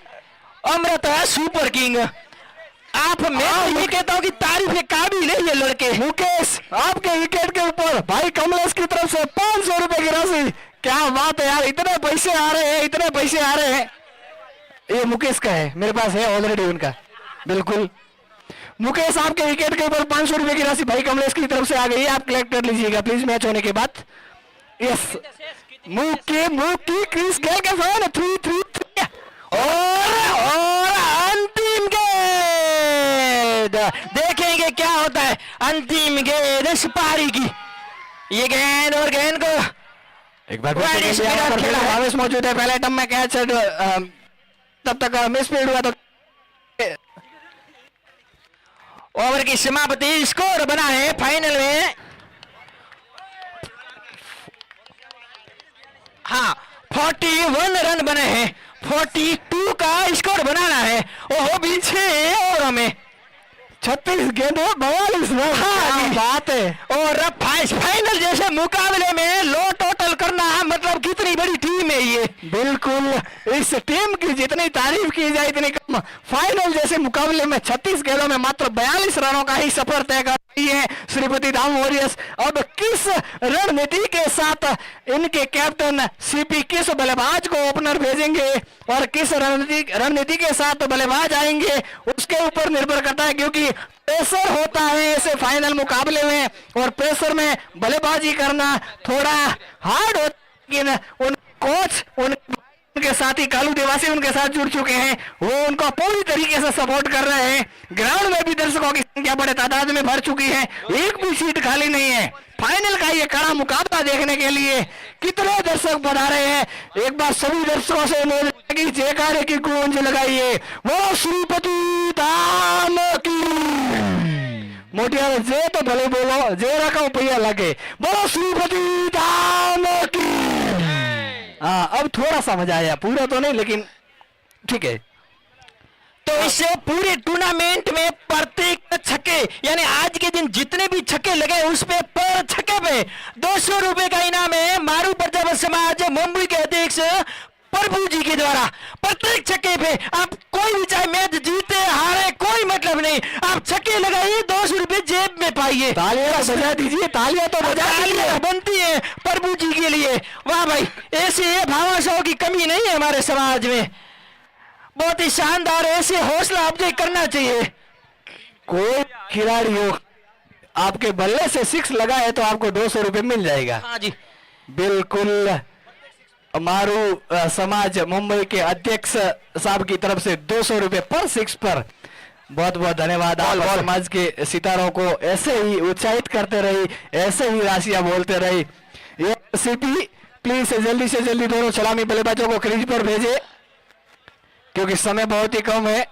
अमृत सुपर किंग। आप मैं तो ये कहता हूँ कि तारीफ के काबिल है ये लड़के। मुकेश आपके विकेट के ऊपर भाई कमलेश की तरफ से 500 रुपए की राशि। क्या बात है यार, इतने पैसे आ रहे हैं, इतने पैसे आ रहे हैं। ये मुकेश का है, मेरे पास है ऑलरेडी उनका। बिल्कुल मुकेश आपके विकेट के ऊपर 500 रुपए की राशि भाई कमलेश की तरफ से आ गई है, आप कलेक्ट कर लीजिएगा प्लीज मैच होने के बाद। यस मुक्की क्रिस गेल के फैन 3-3 और अंतिम गेंद देखेंगे क्या होता है। अंतिम गेंद इस पारी की, ये गेंद और गेंद को एक बार फिर से वाइड गेंद यहाँ पर खेला है। भावेश मौजूद है, पहले टर्म में कैच तब तक मिसफील्ड हुआ तो ओवर की समाप्ति, स्कोर बना है फाइनल में, हाँ 41 रन बने हैं, 42 का स्कोर बनाना है। ओहो भी 6 ओवरों में 36 गेंदों 42 रन। हाँ क्या जी। बात है। और अब फाइनल जैसे मुकाबले में लो टोटल करना, मतलब कितनी बड़ी टीम है ये। बिल्कुल, इस टीम की जितनी तारीफ की जाए इतनी कम। फाइनल जैसे मुकाबले में 36 गेंदों में मात्र 42 रनों का ही सफर तय कर रही है श्रीपति धाम वॉरियर्स। अब किस रणनीति के साथ इनके कैप्टन सीपी किस बल्लेबाज को ओपनर भेजेंगे और किस रणनीति के साथ बल्लेबाज आएंगे, उसके ऊपर निर्भर करता है, क्योंकि प्रेशर होता है ऐसे फाइनल मुकाबले में और प्रेशर में बल्लेबाजी करना थोड़ा हार्ड होता है। लेकिन उन कोच उनके साथी कालू देवासी उनके साथ जुड़ चुके हैं, वो उनको पूरी तरीके से सपोर्ट कर रहे हैं। ग्राउंड में भी दर्शकों की संख्या बड़े तादाद में भर चुकी है, एक भी सीट खाली नहीं है। फाइनल का ये कड़ा मुकाबला देखने के लिए कितने दर्शक बना रहे हैं। एक बार सभी दर्शकों से अनुरोध है कि जयकारे की गूंज लगाइए, वो श्रीपति धाम की। मोटियार जे तो भले बोलो, जे रखो पैया लगे, बोलो श्रीपति धाम की। हाँ, अब थोड़ा सा मजा आया, पूरा तो नहीं लेकिन ठीक है। तो इस पूरे टूर्नामेंट में प्रत्येक छक्के, यानी आज के दिन जितने भी छक्के लगे उस पे पर छक्के पे 200 रुपए का इनाम है मारू प्रजापत समाज मुंबई के अध्यक्ष प्रभु जी के द्वारा। प्रत्येक छक्के पे आप कोई भी चाहे मैच जीते हारे कोई मतलब नहीं, आप छक्के लगाइए 200 रुपए जेब में पाइए। तालियां बजा दीजिए, तालियां तो बजा दीजिए। तालियां बनती है प्रभु जी के लिए। वाह भाई, ऐसे भामाशाहों की कमी नहीं है हमारे समाज में, बहुत ही शानदार, ऐसे हौसला अफजाई करना चाहिए। कोई खिलाड़ी हो आपके बल्ले से 6 लगा है तो आपको 200 रुपए मिल जाएगा। हाँ जी, बिल्कुल, मारू समाज मुंबई के अध्यक्ष साहब की तरफ से 200 रुपए पर 6 पर बहुत बहुत धन्यवाद। आप समाज के सितारों को ऐसे ही उत्साहित करते रही, ऐसे ही राशियां बोलते रही। ये सीपी प्लीज जल्दी से जल्दी दोनों सलामी बल्लेबाजों को क्रीज पर भेजे, क्योंकि समय बहुत ही कम है।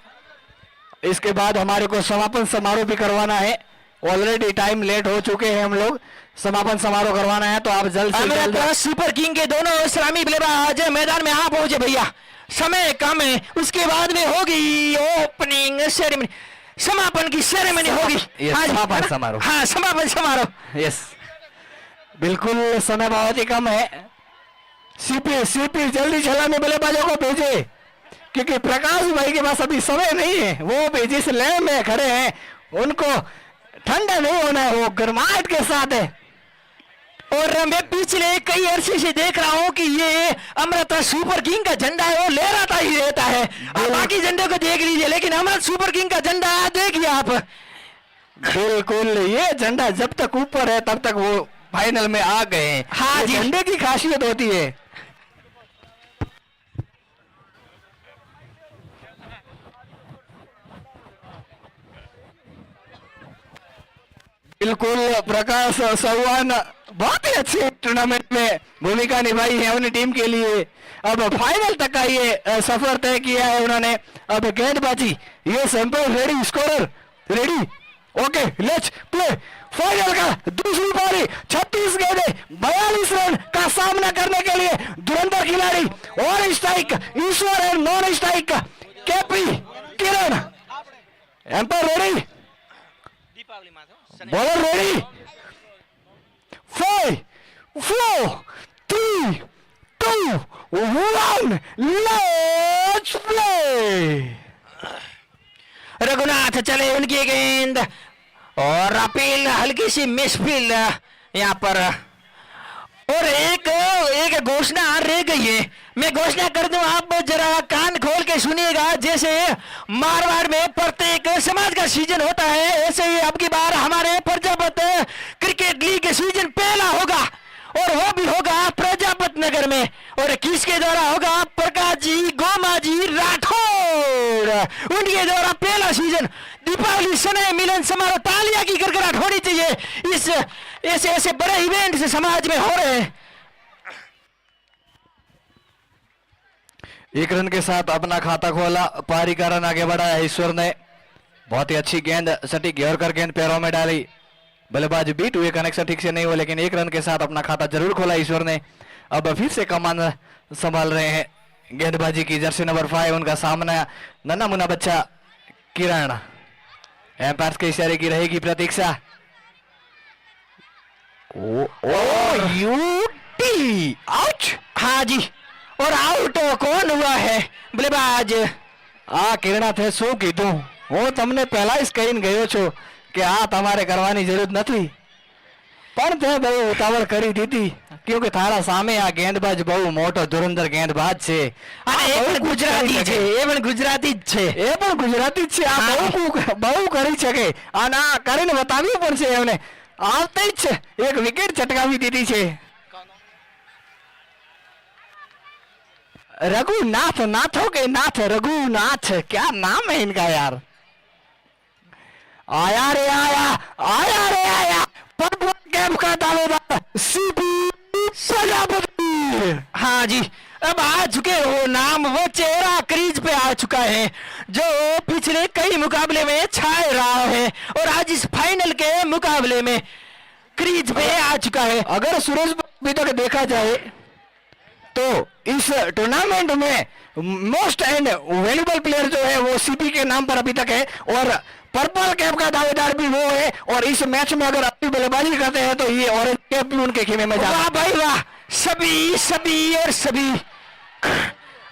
इसके बाद हमारे को समापन समारोह भी करवाना है, ऑलरेडी टाइम लेट हो चुके हैं, हम लोग समापन समारोह करवाना है, तो आप जल्द से जल्द। सुपर किंग के दोनों सलामी बल्लेबाज मैदान में आ पहुंचे भैया, समय कम है। उसके बाद में होगी ओपनिंग सेरेमनी, समापन की सेरेमनी होगी। Yes, समापन समारोह। हाँ, समापन समारोह। यस, बिल्कुल समय बहुत ही कम है। सीपी जल्दी सलामी बल्लेबाजों को भेजे, क्योंकि प्रकाश भाई के पास अभी समय नहीं है। वो भी जिस लेन में खड़े हैं उनको ठंडा नहीं होना है, वो गर्माहट के साथ है। और मैं पिछले कई अरसे से देख रहा हूं कि ये अमृता सुपर किंग का झंडा है वो लहराता ही रहता है। आप बाकी झंडे को देख लीजिए, लेकिन अमृत सुपर किंग का झंडा देखिए आप। बिल्कुल, ये झंडा जब तक ऊपर है तब तक वो फाइनल में आ गए हैं। हाँ जी, झंडे की खासियत होती है। बिल्कुल, प्रकाश चौहान बहुत ही अच्छी टूर्नामेंट में भूमिका निभाई है अपनी टीम के लिए। अब फाइनल तक का ये सफर तय किया है उन्होंने। अब गेंदबाजी, ये sample ready, scorer ready, okay let's play. Final का दूसरी पारी, 36 गेंदे 42 रन का सामना करने के लिए धुरंधर खिलाड़ी और स्ट्राइक ईश्वर है, non strike K P Kiran. Umpire ready, bowler ready, 5 4 3 2 1 let's play. Raghunath चले उनकी गेंद और अपील हल्की सी मिसफील्ड यहाँ पर। और एक घोषणा रह गई है, मैं घोषणा कर दूं, आप जरा कान खोल के सुनिएगा। जैसे मारवाड़ में प्रत्येक समाज का सीजन होता है, ऐसे ही अब की बार हमारे प्रजापत क्रिकेट लीग सीजन पहला होगा, और वो भी होगा प्रजापत नगर में। और किसके द्वारा होगा? प्रकाश जी गोमा जी राठौर, उनके द्वारा पहला सीजन। दीपावली स्नेह मिलन समारोह, तालियां की गड़गड़ाहट होनी चाहिए। इस ऐसे बड़े इवेंट से समाज में हो रहे हैं। एक रन के साथ अपना खाता खोला, पारी का रन आगे बढ़ाया ईश्वर ने। बहुत ही अच्छी गेंद, सटीक यॉर्कर गेंद पैरों में डाली, बल्लेबाज बीट हुए, कनेक्शन ठीक से नहीं हुआ, लेकिन एक रन के साथ अपना खाता जरूर खोला ईश्वर ने। अब फिर से कमान संभाल रहे हैं गेंदबाजी की जर्सी नंबर 5, उनका सामना नन्ना मुन्ना बच्चा किरण। एम्पायर्स के इशारे की रहेगी प्रतीक्षा। UT out. हाँ जी, और आउट कौन हुआ है? बल्लेबाज આ કિરણા શું કીધું? હું તમને પહેલા જ કહીને ગયો છું કે આ તમારે કરવાની જરૂર નથી, પણ તે બહુ ઉતાવળ કરી દીધી, કેમકે તારા સામે આ ગેંદબાજ બહુ મોટો ધુરંધર ગેંદબાજ છે. અને એ પણ ગુજરાતી છે, એ પણ ગુજરાતી જ છે. એ પણ ગુજરાતી જ છે. આ બહુ કરી શકે અને આ કરીને બતાવ્યું પણ છે એમને. આવતે જ એક વિકેટ ચટકાવી દીધી છે. रघुनाथ, नाथों के नाथ रघुनाथ, क्या नाम है इनका यार. आया रे आया, आया रे आया, पर्पल कैप का दावेदार सीपी प्रजापति. हाँ जी, अब आ चुके हो नाम, वो चेहरा क्रीज पे आ चुका है जो पिछले कई मुकाबले में छाए रहा है और आज इस फाइनल के मुकाबले में क्रीज पे आ चुका है. अगर सुरेश अभी तक देखा जाए तो इस टूर्नामेंट में मोस्ट एंड वैल्यूबल प्लेयर जो है वो सीपी के नाम पर अभी तक है और पर्पल कैप का दावेदार भी वो है. और इस मैच में अगर अपनी बल्लेबाजी करते हैं तो ये ऑरेंज कैप भी उनके खेमे में जाता है. वाह भाई वाह, सभी सभी और सभी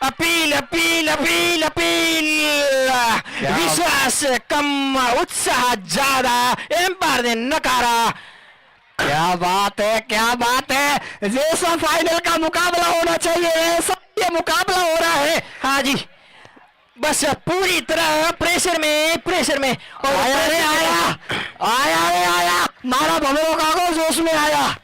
अपील अपील अपील अपील. विश्वास कम, उत्साह ज्यादा, एम्पायर ने नकारा. क्या बात है, क्या बात है. जैसा फाइनल का मुकाबला होना चाहिए ऐसा ये मुकाबला हो रहा है. हाँ जी, बस पूरी तरह प्रेशर में और आया रे आया, आया रे आया, मारा भमरो कागज जोश में आया.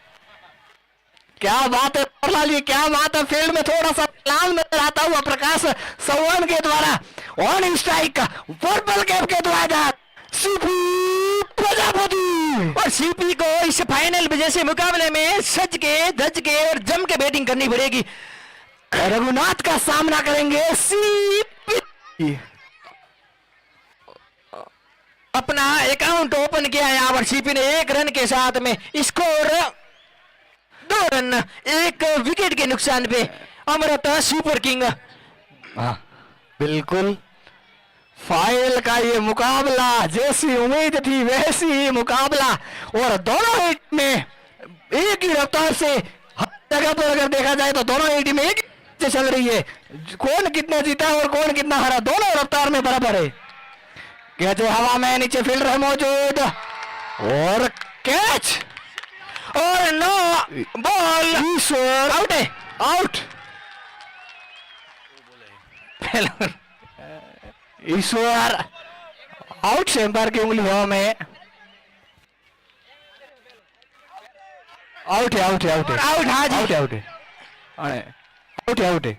क्या बात है प्रहलाद जी, क्या बात है. फील्ड में थोड़ा सा लाल नजर आता हुआ प्रकाश चौहान के द्वारा ऑन स्ट्राइक पर्पल कैप के द्वारा सीपी प्रजापति. और सीपी को इस फाइनल जैसे मुकाबले में सज के धज के और जम के बैटिंग करनी पड़ेगी. रघुनाथ का सामना करेंगे सीपी. अपना अकाउंट ओपन किया है यहाँ पर सीपी ने. एक रन के साथ में स्कोर 2 रन, 1 विकेट के नुकसान पे अमृत सुपर किंग. हाँ बिल्कुल, फाइनल का ये मुकाबला जैसी उम्मीद थी वैसी ही मुकाबला. और दोनों ही में एक ही रफ्तार से हर जगह पर अगर देखा जाए तो दोनों ही टीमें एक से चल रही है. कौन कितना जीता और कौन कितना हारा दोनों रफ्तार में बराबर है. कैच हवा में, नीचे फील्डर है मौजूद और कैच और नो बॉल, आउट है, आउट. ईश्वर आउट से एम्पायर की उंगली हवा में. आउट है, आउट है, आउट है, आउट. हाँ जी, आउट है, आउट है, आउट है, आउट है.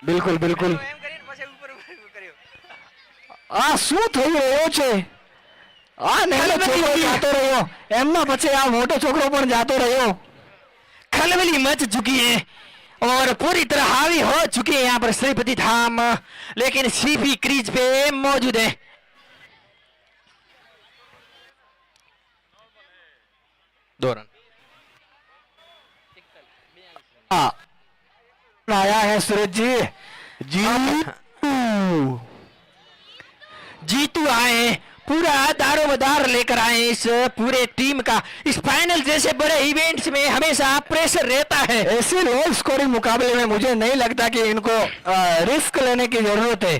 बिल्कुल बिल्कुल. આ શું થઈ રહ્યો છે? આ નાનો છોકરો જાતો રહ્યો, એમના પછી આ મોટો છોકરો પણ જાતો રહ્યો. खलबली मच चुकी है और पूरी तरह हावी हो चुकी है यहाँ पर श्रीपति धाम, लेकिन सीपी क्रीज पे मौजूद है. 2 रन. आया है सूरज जी. जीतू आए, पूरा दारोमदार लेकर आए इस पूरे टीम का. इस फाइनल जैसे बड़े इवेंट्स में हमेशा प्रेशर रहता है. ऐसे लो स्कोरिंग मुकाबले में मुझे नहीं लगता कि इनको रिस्क लेने की जरूरत है,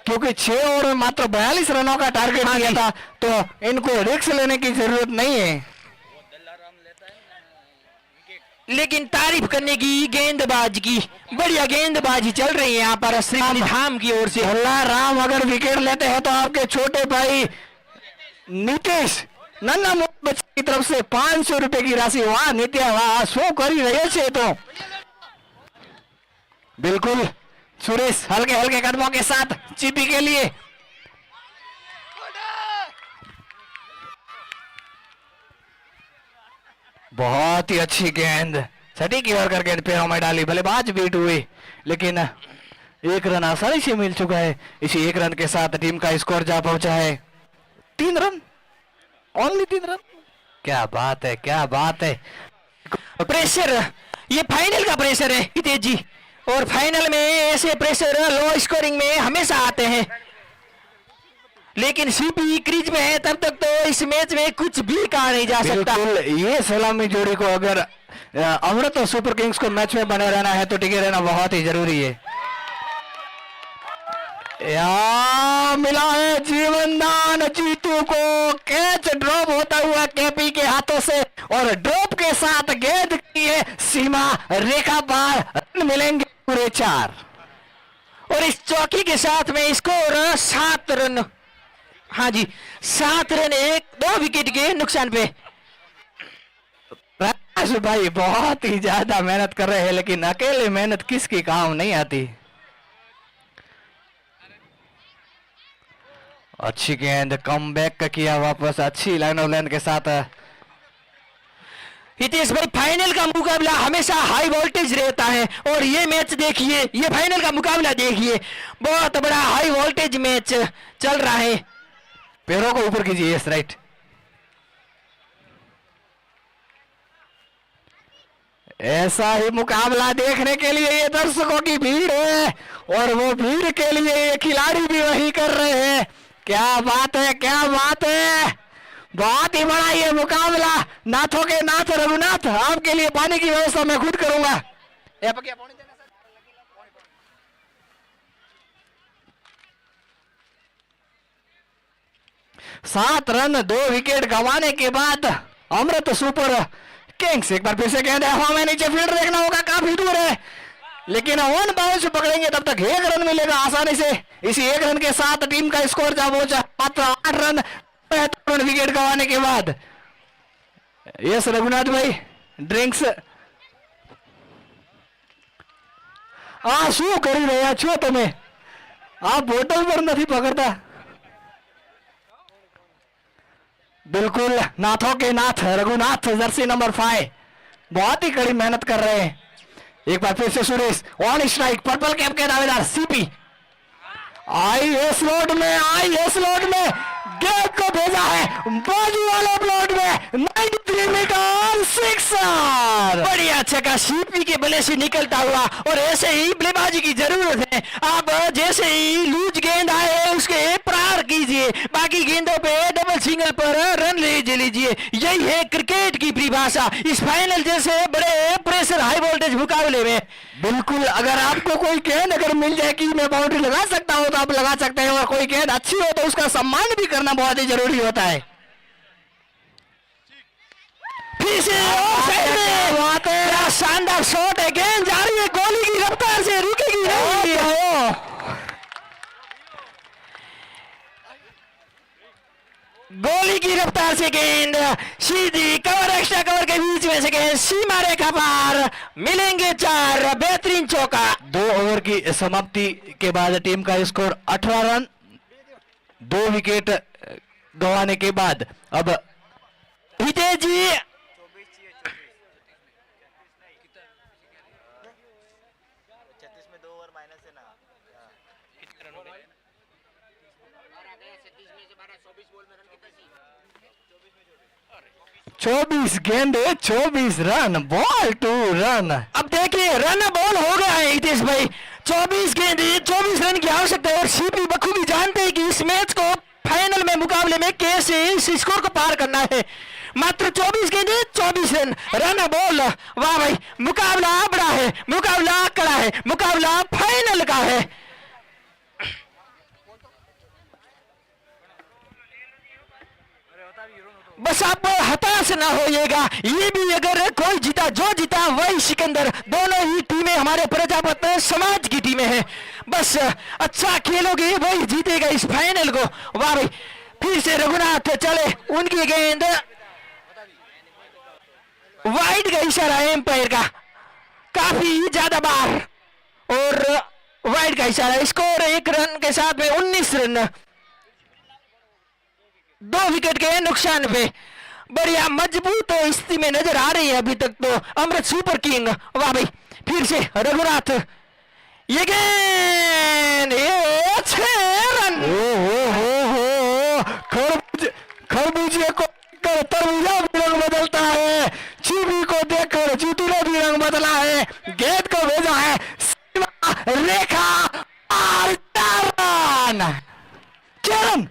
क्योंकि 6 ओवर में मात्र 42 रनों का टारगेट दिया था, तो इनको रिस्क लेने की जरूरत नहीं है. लेकिन तारीफ करने की गेंदबाज की, बढ़िया गेंदबाजी चल रही है यहाँ पर श्रीपति धाम की ओर से. राम अगर विकेट लेते हैं तो आपके छोटे भाई नीतीश नन्ना बच्चे की तरफ से 500 रुपए की राशि. वाह नित्या, वाह, शो कर रहे छे. तो बिल्कुल सुरेश हल्के हल्के कदमों के साथ चीपी के लिए. बहुत ही अच्छी गेंद, सटीक यॉर्कर गेंद पैरों में डाली, बल्लेबाज बीट हुए, लेकिन एक रन आसानी से मिल चुका है। इसी एक रन के साथ टीम का स्कोर जा पहुंचा है 3 रन, ओनली 3 रन। क्या बात है, क्या बात है। प्रेशर, ये फाइनल का प्रेशर है हितेश जी, और फाइनल में ऐसे प्रेशर लो स्कोरिंग में हमेशा आते हैं, लेकिन सीपी क्रीज में है तब तक तो इस मैच में कुछ भी कहा नहीं जा सकता। बिल्कुल, ये सलामी जोड़ी को अगर अमृत और सुपर किंग्स को मैच में बने रहना है तो टिके रहना बहुत ही जरूरी है। या मिला है जीवनदान जीतू को, कैच ड्रॉप होता हुआ केपी के हाथों से, और ड्रॉप के साथ गेंद की है सीमा रेखा पार, रन मिलेंगे पूरे 4, और इस चौकी के साथ में स्कोर 7 रन, हाँ जी 7 रन 1-2 विकेट के नुकसान पे। प्रकाश भाई बहुत ही ज्यादा मेहनत कर रहे हैं, लेकिन अकेले मेहनत किसकी काम नहीं आती। अच्छी गेंद, कम बैक किया वापस, अच्छी लाइन ऑफ लेंथ के साथ। हितेश भाई फाइनल का मुकाबला हमेशा हाई वोल्टेज रहता है, और ये मैच देखिए, ये फाइनल का मुकाबला देखिए, बहुत बड़ा हाई वोल्टेज मैच चल रहा है। पैरों को ऊपर कीजिए, यस राइट। ऐसा ही मुकाबला देखने के लिए ये दर्शकों की भीड़ है, और वो भीड़ के लिए ये खिलाड़ी भी वही कर रहे हैं। क्या बात है, क्या बात है, बहुत ही बड़ा ये मुकाबला। नाथों के नाथ रघुनाथ, आपके लिए पानी की व्यवस्था मैं खुद करूंगा। 7 रन 2 विकेट गंवाने के बाद अमृत सुपर किंग्स, एक बार फिर से गेंद हवा में नीचे, फील्ड देखना होगा, काफी दूर है, लेकिन वन बाउंस पकड़ेंगे तब तक 1 रन मिलेगा आसानी से। इसी 1 रन के साथ टीम का स्कोर जा पहुंचा मात्र 8 रन, 75 विकेट गंवाने के बाद। यस रघुनाथ भाई, ड्रिंक्स શું કરી રહ્યા છો તમે? આ બોટલ પર નથી પકડતા। बिल्कुल, नाथों के नाथ रघुनाथ, जर्सी नंबर 5 बहुत ही कड़ी मेहनत कर रहे हैं। एक बार फिर से Suresh on strike, purple cap के दावेदार सीपी आई है स्लॉट में, आई है स्लॉट में, गेंद को भेजा है बाजू वाले प्लॉट में, 93 मीटर 6 बढ़िया छक्का सीपी के बल्ले से निकलता हुआ, और ऐसे ही बल्लेबाजी की जरूरत है। आप जैसे ही लूज गेंद आए उसके प्रहार कीजिए, बाकी गेंदों पे डबल सिंगल पर रन ले लीजिए। यही है क्रिकेट की परिभाषा इस फाइनल जैसे बड़े प्रेशर हाई वोल्टेज मुकाबले में। बिल्कुल, अगर आपको कोई गेंद अगर मिल जाए कि मैं बाउंड्री लगा सकता हूं तो आप लगा सकते हैं, और कोई गेंद अच्छी हो तो उसका सम्मान भी करना बहुत ही जरूरी होता है। फिर से क्या शानदार शॉट है, गेंद जा रही है गोली की रफ्तार से, रुकेगी नहीं। गोली की रफ्तार से गेंद सीधी कवर, एक्स्ट्रा कवर के बीच में से गेंद सीमा रेखा पार, मिलेंगे 4। बेहतरीन चौका। 2 ओवर की समाप्ति के बाद टीम का स्कोर 18 रन, 2 विकेट गंवाने के बाद। अब हितेश जी, चौबीस गेंदे 24 रन, बॉल 2 रन। अब देखिए रन बॉल हो गया है हितेश भाई, 24 गेंदे 24 रन की आवश्यकता है, और सीपी बखूबी जानते हैं कि इस मैच को फाइनल में मुकाबले में कैसे इस स्कोर को पार करना है। मात्र 24 गेंदे 24 रन, रन बॉल। वाह भाई, मुकाबला बड़ा है, मुकाबला कड़ा है, मुकाबला फाइनल का है। बस आप हताश ना होइएगा, ये भी अगर कोई जीता, जो जीता वही सिकंदर, दोनों ही टीमें हमारे प्रजापत समाज की टीमें हैं। बस अच्छा खेलोगे वही जीतेगा इस फाइनल को। वाह भाई, फिर से रघुनाथ चले, उनकी गेंद वाइड का इशारा है एम्पायर का, काफी ज्यादा बार, और वाइड का इशारा। स्कोर 1 रन के साथ में 19 रन, 2 विकेट के नुकसान पे। बढ़िया मजबूत स्थिति में नजर आ रही है अभी तक तो अमृत सुपर किंग। वाह भाई, फिर से रघुनाथ, ये गेंद, ये 6 रन। हो खरबूजे को देखकर तरबूजा भी रंग बदलता है, चीनी को देखकर जीतू ने भी रंग बदला है। गेंद को भेजा है सीमा रेखा और 4 रन।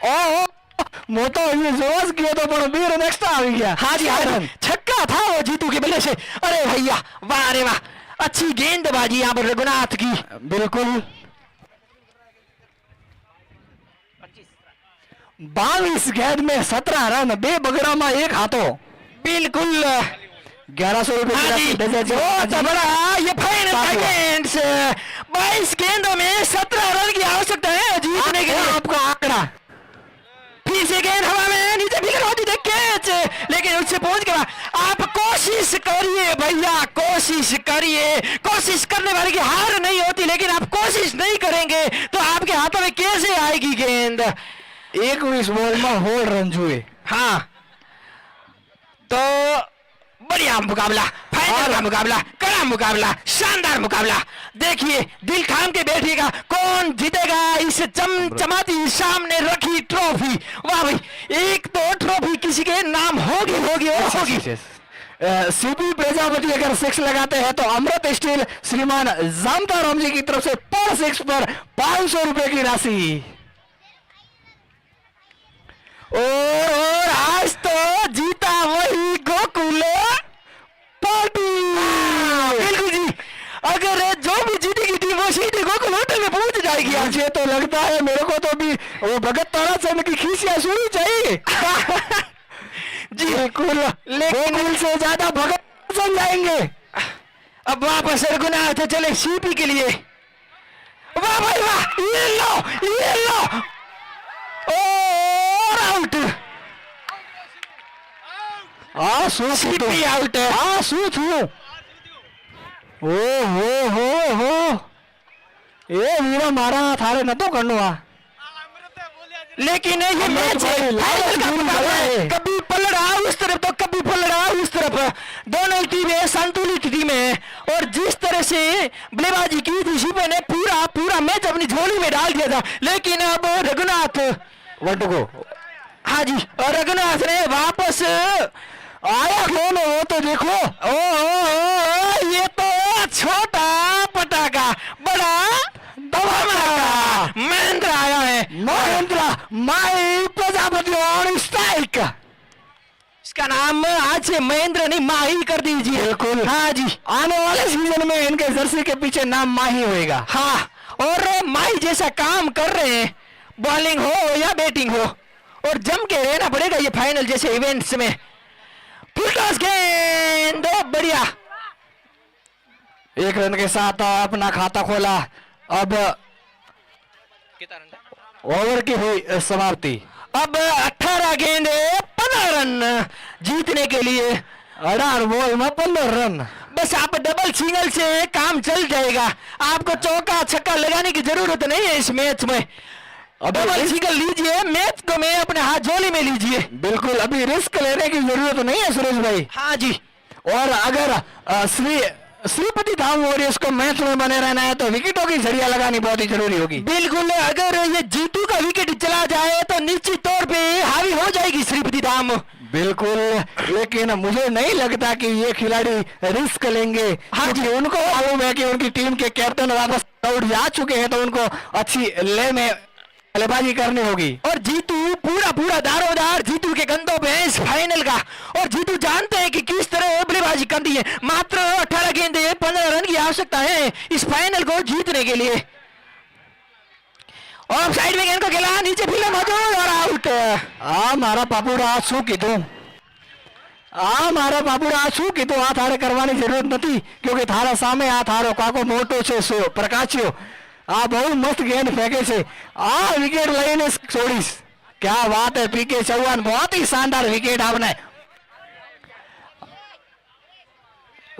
ओ मोटा ये जोश किया तो पर 2 रन एक्स्ट्रा आ गया। हाँ जी, हाँ, छक्का था वो जीतू के बल्ले से। अरे भैया वाह रे वाह, अच्छी गेंदबाजी यहाँ पर रघुनाथ की। बिल्कुल 22 गेंद में 17 रन, बेबगड़ा में 1 हाथों। बिल्कुल 1100 हाँ जी, रुपए बहुत बड़ा ये फाइनल गेंद। 22 गेंदों में 17 रन की आवश्यकता है जीतने के लिए। आपका आंकड़ा फिर से गेंद हवा में नीचे फिगर होती थी कैच, लेकिन उससे पहुंच गया। आप कोशिश करिए भैया, कोशिश करिए, कोशिश करने वाले की हार नहीं होती, लेकिन आप कोशिश नहीं करेंगे तो आपके हाथों में कैसे आएगी गेंद। 21 बॉल में 4 रन जुए। हाँ, तो बढ़िया मुकाबला, फाइनल का मुकाबला, कड़ा मुकाबला, शानदार मुकाबला। देखिए दिल थाम के बैठिएगा, कौन जीतेगा इस चमचमाती सामने रखी ट्रॉफी। वाह भाई, एक तो ट्रॉफी किसी के नाम होगी होगी और होगी। सीपी प्रजापति अगर 6 लगाते हैं तो अमृत स्टील श्रीमान जामता राम जी की तरफ से पर 6 पर 500 रुपए की राशि। और आज तो जीता वही गोकुल पार्टी। बिल्कुल जी, अगर जो भी जीतेगी टीम वो सीधे गोकुल होटल में पहुंच जाएगी। मुझे तो लगता है, मेरे को तो भी वो भगत ताराचंद की खींचियां सुनी चाहिए। जी बिल्कुल, लेकिन से ज्यादा भगत ताराचंद जाएंगे। अब वापस रघुनाथ चले सीपी के लिए। वाह भाई वाह, ये लो और आउट। सीपी आउट है। हो ये वीरा मारा थारे न तो करनो आ, लेकिन ये मैच है, फाइनल का मुकाबला है। कभी पलड़ा उस तरफ तो कभी पलड़ा उस तरफ, दोनों टीमें संतुलित टीमें। और जिस तरह से बल्लेबाजी की थी शिपे ने पूरा मैच अपनी झोली में डाल दिया था, लेकिन अब रघुनाथ को हाँ जी, और रघुनाथ ने वापस आया कौन हो तो देखो। ये तो छोटा पटाखा बड़ा धमाका महेंद्र आया है। महेंद्र माई प्रजापति ऑन स्ट्राइक। इसका नाम आज से महेंद्र नहीं माही कर दीजिए। बिल्कुल हाँ जी, आने वाले सीजन में इनके जर्सी के पीछे नाम माही होएगा। हाँ, और माही जैसा काम कर रहे हैं, बॉलिंग हो या बैटिंग हो, और जम के रहना पड़ेगा ये फाइनल जैसे इवेंट्स में। फुलटॉस गेंद बढ़िया, 1 रन के साथ अपना खाता खोला। अब ओवर की हुई समाप्ति। अब 18 गेंद 15 रन जीतने के लिए। 18 बॉल में 15 रन। बस आप डबल सिंगल से काम चल जाएगा, आपको चौका छक्का लगाने की जरूरत नहीं है इस मैच में। डबल सिंगल लीजिए, मैच को मैं अपने हाथ झोली में लीजिए। बिल्कुल, अभी रिस्क लेने की जरूरत नहीं है सुरेश भाई। हाँ जी, और अगर श्रीपति धाम वॉरियर्स को मैच में बने रहना है तो विकेटों की झड़ियां लगानी बहुत ही जरूरी होगी। बिल्कुल, अगर ये जीतू का विकेट चला जाए तो निश्चित तौर पे हावी हो जाएगी श्रीपति धाम। बिल्कुल, लेकिन मुझे नहीं लगता कि ये खिलाड़ी रिस्क लेंगे। हाँ जी, उनको मालूम है कि उनकी टीम के कैप्टन वापस आउट जा चुके हैं, तो उनको अच्छी ले में बल्लेबाजी करनी होगी। और जीतू पूरा दारोदार जीतू के कंधों पे इस फाइनल का, और जीतू जानते हैं कि किस तरह बल्लेबाजी करनी है। मात्र 18 गेंदे 15 रन की आवश्यकता है इस फाइनल को जीतने के लिए। और साइड में गेंद को खेला, नीचे फील्डर मौजूद और आउट। मारा पापुड़ा शू कीधું मारा पापुड़ा शू कीધું આ થારે કરવાની જરૂરત નથી, क्योंकि थारा सामे आ थारो काको मोटो છે प्रकाश्यो। आ बहुत मस्त गेंद फेंके से, आ विकेट लईने छोड़ीश। क्या बात है पीके चौहान, बहुत ही शानदार विकेट आपने।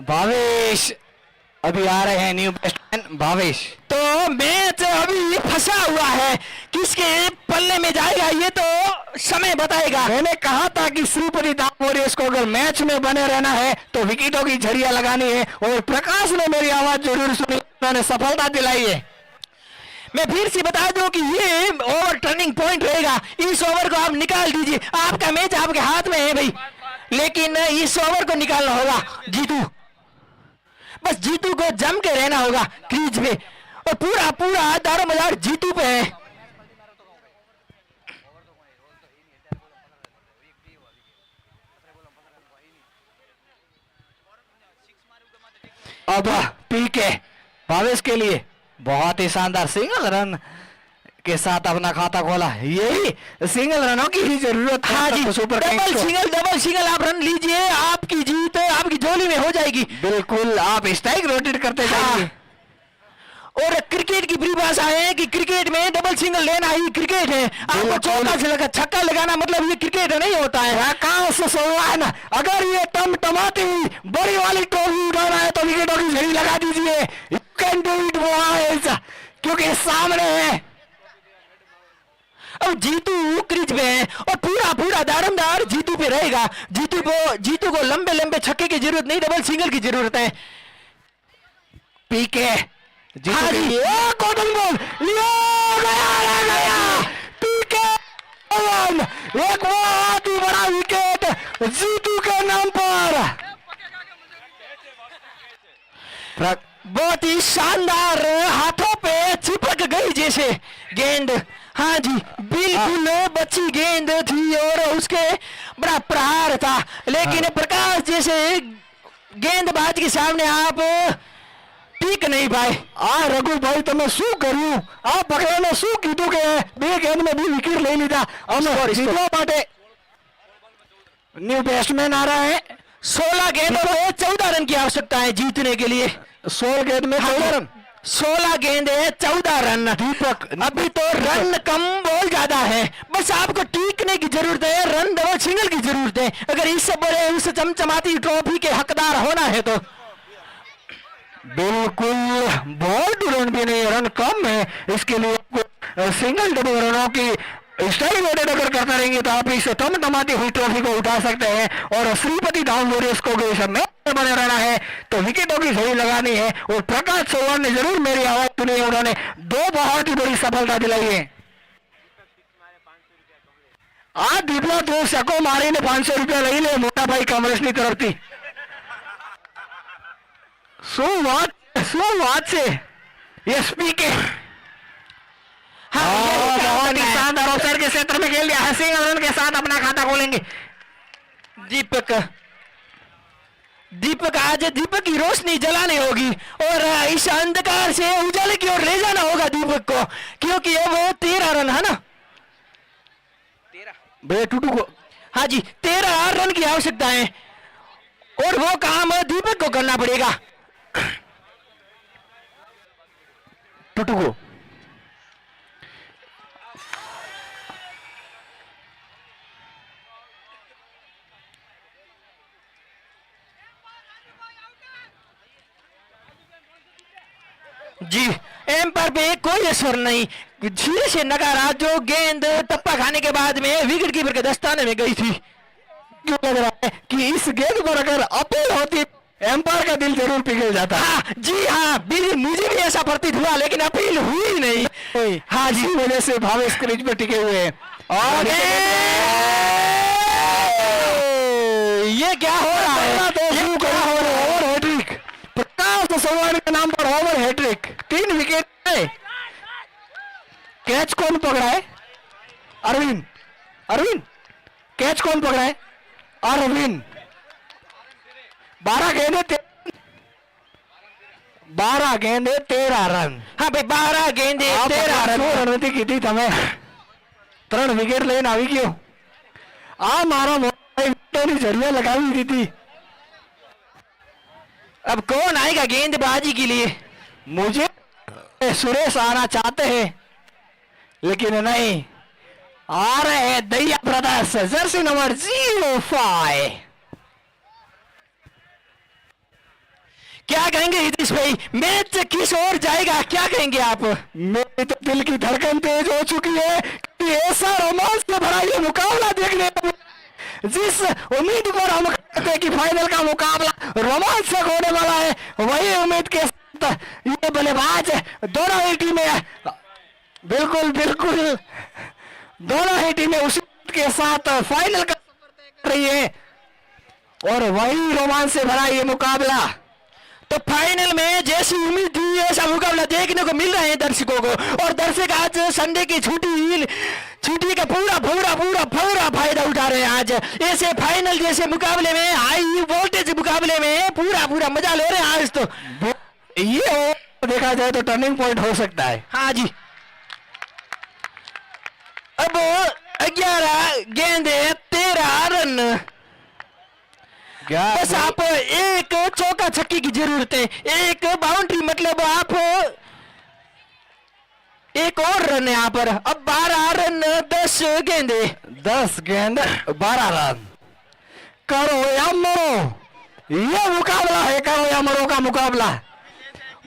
भावेश अभी आ रहे हैं, न्यू बैट्समैन भावेश। तो मैच अभी फंसा हुआ है, किसके पल्ले में जाएगा ये तो समय बताएगा। मैंने कहा था कि श्रीपति दास वॉरियर्स को अगर मैच में बने रहना है तो विकेटों की झड़ियां लगानी है, और प्रकाश ने मेरी आवाज जरूर सुनी, उन्होंने सफलता दिलाई है। मैं फिर से बता दूं कि ये ओवर टर्निंग पॉइंट रहेगा। इस ओवर को आप निकाल दीजिए, आपका मैच आपके हाथ में है भाई, लेकिन इस ओवर को निकालना होगा। जीतू, बस जीतू को जम के रहना होगा क्रीज पे, और पूरा पूरा दारोमदार जीतू पे है। अब पीके भावेश के लिए बहुत ही शानदार सिंगल रन के साथ अपना खाता खोला। यही सिंगल रनों की ही जरूरत है। हाँ जी, सुपर डबल सिंगल आप रन लीजिए, आपकी जीत आपकी झोली में हो जाएगी। बिल्कुल, आप स्ट्राइक रोटेट करते जाइए। और क्रिकेट की परिभाषा है कि क्रिकेट में डबल सिंगल लेना ही क्रिकेट है। आपको चौका से लगा छक्का लगाना मतलब ये क्रिकेट नहीं होता है। अगर ये टमटमाती बड़ी वाली ट्रॉफी उठाना है तो विकेटों की झड़ी लगा दीजिए। You can do it boys, क्योंकि सामने है। अब जीतू क्रीज पे है और पूरा पूरा दारोमदार जीतू पे रहेगा। जीतू को लंबे लंबे छक्के की जरूरत नहीं, डबल सिंगल की जरूरत है। पीके हाँ जी, कॉटन बॉल गया पीके, एक बहुत ही बड़ा विकेट जीतू के नाम पर। बहुत ही शानदार, हाथों पे चिपक गई जैसे गेंद। हाँ जी, बिल्कुल बच्ची गेंद थी और उसके बड़ा प्रहार था, लेकिन प्रकाश जैसे गेंदबाज के सामने आप ટીક નહીં ભાઈ। રઘુ ભાઈ તમે શું કર્યું? આ પકડાને શું કીધું કે બે ગેમમાં બી વિકેટ લઈ લીધા? અમે જીતવા માટે न्यू बैट्समैन आ रहा है। 16 गेंदों में 14 रन की आवश्यकता है जीतने के लिए। 16 गेंद में 14 रन, 16 गेंदे 14 रन। दीपक अभी तो रन कम बॉल ज्यादा है, बस आपको टीकने की जरूरत है, रन डबल सिंगल की जरूरत है अगर इस बड़े उस चमचमाती ट्रॉफी के हकदार होना है तो। बिल्कुल, बॉल टू रन भी नहीं, रन कम है, इसके लिए आपको सिंगल डबल रनों की स्ट्राइक रोटेट अगर करते रहेंगे तो आप इस टमटमाती हुई ट्रॉफी को उठा सकते हैं। और श्रीपति दास वॉरियर्स को मैच बने रहना है तो विकेटों की झड़ी लगानी है। और प्रकाश चौहान ने जरूर मेरी आवाज सुनी है, उन्होंने 2 बहुत ही बड़ी सफलता दिलाई है। आ दीपला तो सको मारी ने 500 रुपया लई ले मोटा भाई कमरेशनी तरफ थी। शुरुआत से एसपी के बहुत ही शानदार अवसर के क्षेत्र में खेल दिया है। सिंगल रन के साथ अपना खाता खोलेंगे दीपक आज दीपक की रोशनी जलानी होगी और इस अंधकार से उजाले की ओर ले जाना होगा दीपक को, क्योंकि अब 13 रन है ना, 13 टूटू को। हाँ जी, 13 रन की आवश्यकता है और वो काम दीपक को करना पड़ेगा। टूटू को जी, एम्पायर पे कोई असर नहीं, धीरे से नकारा जो गेंद टप्पा खाने के बाद में विकेट कीपर के दस्ताने में गई थी। क्यों लग रहा है कि इस गेंद पर अगर अपील होती एम्पायर का दिल जरूर पिघल जाता। हाँ जी, हाँ बिल्कुल, मुझे भी ऐसा प्रतीत हुआ, लेकिन अपील हुई नहीं। हाँ जी, वजह से भावेश क्रीज पे टिके हुए हैं। और ये क्या हो रहा है? ये क्या हो रहा है? ओवर हैट्रिक, प्रकाश चौहान के नाम पर ओवर हैट्रिक, 3 विकेट है। कैच कौन पकड़ा है? अरविंद कैच कौन पकड़ा है? अरविंद। 12 गेंदे 13 रन। हाँ भाई, 12 गेंदे 13 रन। रणनीति की थी तमें 3 विकेट लेने આવી ગયો। आ मारा विकेटों जरिया लगावी थी। अब कौन आएगा गेंदबाजी के लिए? मुझे सुरेश आना चाहते हैं लेकिन नहीं आ रहे हैं दैया ब्रदर्स, जर्सी नंबर 05। क्या कहेंगे हितेश भाई, मैच किस ओर जाएगा, क्या कहेंगे आप? मेरे तो दिल की धड़कन तेज हो चुकी है कि ऐसा रोमांच से भरा ये मुकाबला देखने को, जिस उम्मीद पर हम करते हैं कि फाइनल का मुकाबला रोमांचक होने वाला है, वही उम्मीद के साथ ये बल्लेबाज दोनों ही टीमें, बिल्कुल बिल्कुल दोनों ही टीमें उसी के साथ फाइनल का सफर तय कर रही है, और वही रोमांच से भरा ये मुकाबला। तो फाइनल में जैसी उम्मीद थी ऐसा मुकाबला देखने को मिल रहा है दर्शकों को, और दर्शक आज संडे की छुट्टी का पूरा फायदा उठा रहे हैं। आज ऐसे फाइनल जैसे मुकाबले में, हाई वोल्टेज मुकाबले में पूरा मजा ले रहे हैं आज। तो ये देखा जाए तो टर्निंग पॉइंट हो सकता है। हाँ जी, अब 11 गेंदे 13 रन, बस आप एक चौका छक्के की जरूरत है, एक बाउंड्री, मतलब आप एक और रन यहाँ पर। अब 12 रन 10 गेंदे, 10 गेंद 12 रन। करो या मरो, ये मुकाबला है करो या मरो का मुकाबला।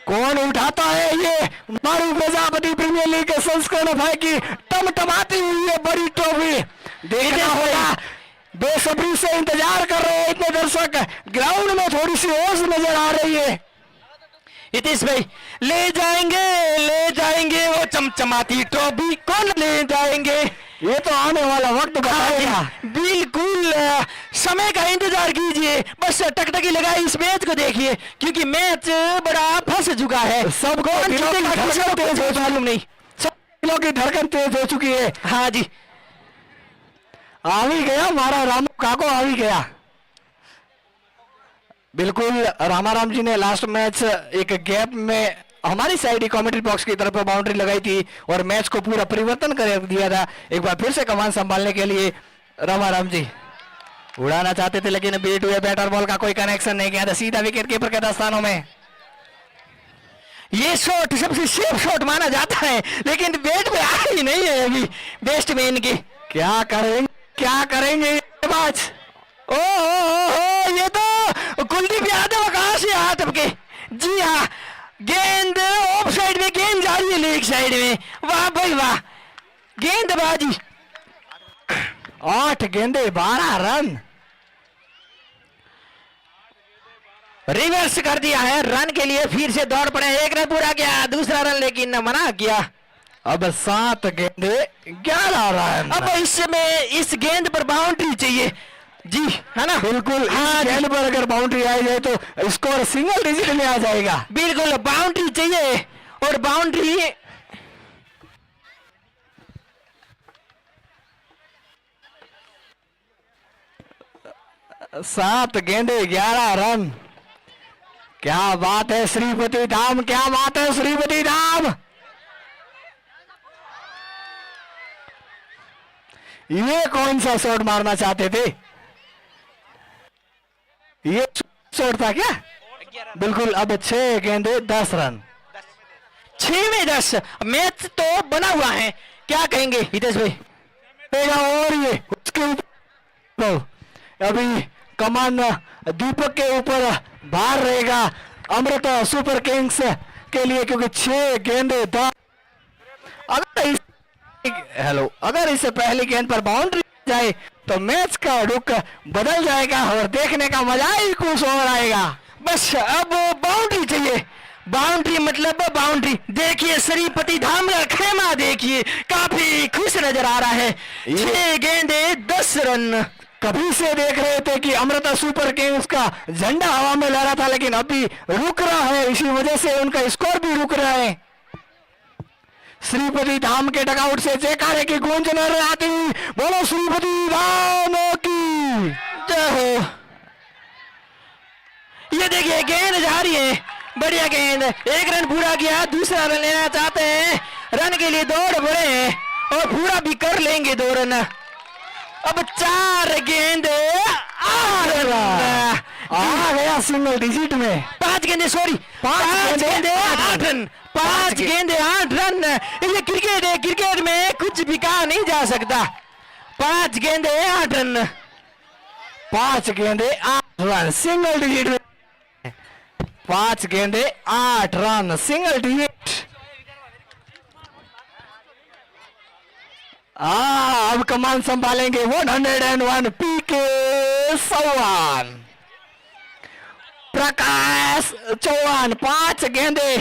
कौन उठाता है ये मारू प्रजापति प्रीमियर लीग के संस्करण भाई की टमटमाती हुई है बड़ी ट्रॉफी, देखना होगा। बेसब्री से इंतजार कर रहे हैं इतने दर्शक, ग्राउंड में थोड़ी सी ओस नजर आ रही है। हितेश भाई, ले जाएंगे वो चमचमाती ट्रॉफी, कौन ले जाएंगे? ये तो आने वाला वक्त बताएगा। बिल्कुल समय का इंतजार कीजिए, बस टकटकी लगाई इस मैच को देखिए, क्योंकि मैच बड़ा फंस चुका है। सबको दिलों की धड़कन तेज हो, मालूम नहीं, सब दिलों की धड़कन तेज हो चुकी है। हाँ जी, आ भी गया हमारा रामू काको, आ भी गया। बिल्कुल रामाराम जी ने लास्ट मैच एक गैप में हमारी साइड ही कमेंट्री बॉक्स की तरफ बाउंड्री लगाई थी और मैच को पूरा परिवर्तन कर दिया था। एक बार फिर से कमान संभालने के लिए रामाराम जी उड़ाना चाहते थे, लेकिन बीट हुए बैटर बॉल का कोई कनेक्शन नहीं किया था, सीधा विकेट कीपर के दस्तानों में। ये शॉट सबसे सेफ शॉट माना जाता है, लेकिन बैट पे आ ही नहीं है अभी बैट्समैन की। क्या करेंगे ये मैच? ओ ये तो कुलदीप यादव कहां से हाथ टपके। जी हाँ, गेंद ऑफ साइड में गेंद जा रही है लेग साइड में, वाह भाई वाह, गेंदबाजी। 8 गेंदे 12 रन, रिवर्स कर दिया है रन के लिए, फिर से दौड़ पड़े, एक रन पूरा किया, दूसरा रन लेकिन मना किया। अब 7 गेंदे 11 रन। अब इसमें इस गेंद पर बाउंड्री चाहिए जी, है ना? बिल्कुल, हाँ, गेंद पर अगर बाउंड्री आ जाए तो स्कोर सिंगल डिजिट में आ जाएगा। बिल्कुल बाउंड्री चाहिए, और बाउंड्री 7 गेंदे 11 रन। क्या बात है श्रीपति धाम, क्या बात है श्रीपति धाम। ये कौन सा शॉट मारना चाहते थे? ये शॉट था क्या? बिल्कुल। अब 6 गेंदे 10 रन, 6 में 10, मैच तो बना हुआ है, क्या कहेंगे हितेश भाई? और ये उसके ऊपर अभी कमान दीपक के ऊपर भार रहेगा अमृत सुपर किंग्स के लिए, क्योंकि 6 गेंदे 10। अगर इससे पहली गेंद पर बाउंड्री जाए तो मैच का रुख बदल जाएगा और देखने का मजा ही कुछ और आएगा। बस अब बाउंड्री चाहिए, बाउंड्री मतलब बाउंड्री। देखिए श्रीपति धाम का खेमा देखिए, काफी खुश नजर आ रहा है। 6 गेंदे 10 रन। कभी से देख रहे थे कि अमृता सुपर किंग्स का झंडा हवा में लहरा था, लेकिन अभी रुक रहा है, इसी वजह से उनका स्कोर भी रुक रहा है। श्रीपति धाम के डगआउट से जयकारे की गूंज नजर आती हुई, बोलो श्रीपति धाम की जय हो। ये देखिए गेंद जा रही है, बढ़िया गेंद, 1 रन पूरा किया, दूसरा रन लेना चाहते हैं, रन के लिए दौड़ पड़े हैं और पूरा भी कर लेंगे 2 रन। अब 4 गेंद 8 रन आ गया सिंगल डिजिट में। 5 गेंदे 8 रन, 5 गेंदे 8 रन। ये क्रिकेट है, क्रिकेट में कुछ भी कहा नहीं जा सकता। 5 गेंदे 8 रन, 5 गेंदे 8 रन, सिंगल डिजिट में 5 गेंदे 8 रन, सिंगल डिजिट। अब कमान संभालेंगे 101 पीके चौहान, प्रकाश चौहान 5 गेंदे।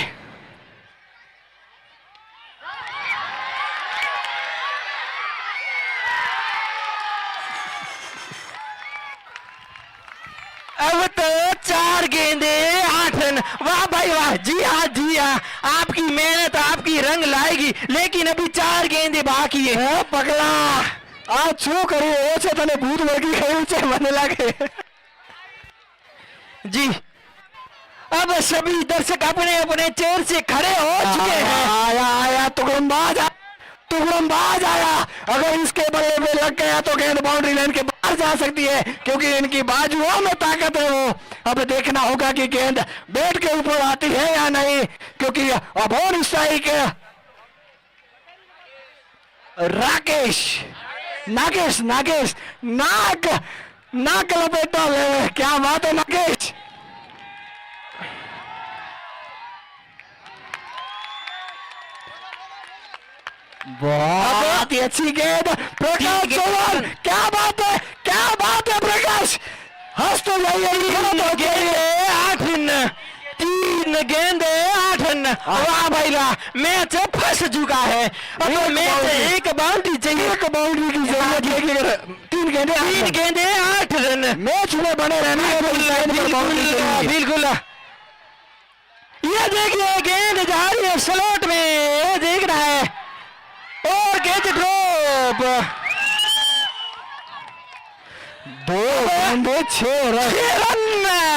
अब तो 4 गेंदे 8 रन। वाह भाई वाह, जी हाँ जी हाँ, आपकी मेहनत आपकी रंग लाएगी, लेकिन अभी 4 गेंदे बाकी है। ए पगला, आ छू करी ओछे तने भूत वर्गी खेल छे मने लागे। जी, अब सभी दर्शक अपने अपने चेयर से खड़े हो चुके हैं। आया आया तुगड़मबाज आया। अगर इसके बल्ले पे लग गया तो गेंद बाउंड्री लाइन के बाहर जा सकती है, क्योंकि इनकी बाजुओं में ताकत है। वो अब देखना होगा कि गेंद बैट के ऊपर आती है या नहीं, क्योंकि अब और स्ट्राइक राकेश नागेश नागेश नाक लपेटा ले। क्या बात है नागेश, बहुत ही अच्छी गेंद प्रकाश चौहान। क्या बात है प्रकाश, हंस तो जाइए। 8 रन, 3 गेंदे 8 रन। वाह भाई वाह, मैच फंस चुका है। अब मैच एक बाउंड्री चाहिए, एक बाउंड्री की जरूरत है कि अगर 3 गेंदे 8 रन मैच में बने रहना है तो बिल्कुल। ये देखिए गेंद जा रही है स्लॉट में, ये देख रहा है, और गेंद ड्रॉप। 2 गेंदे 6 रन,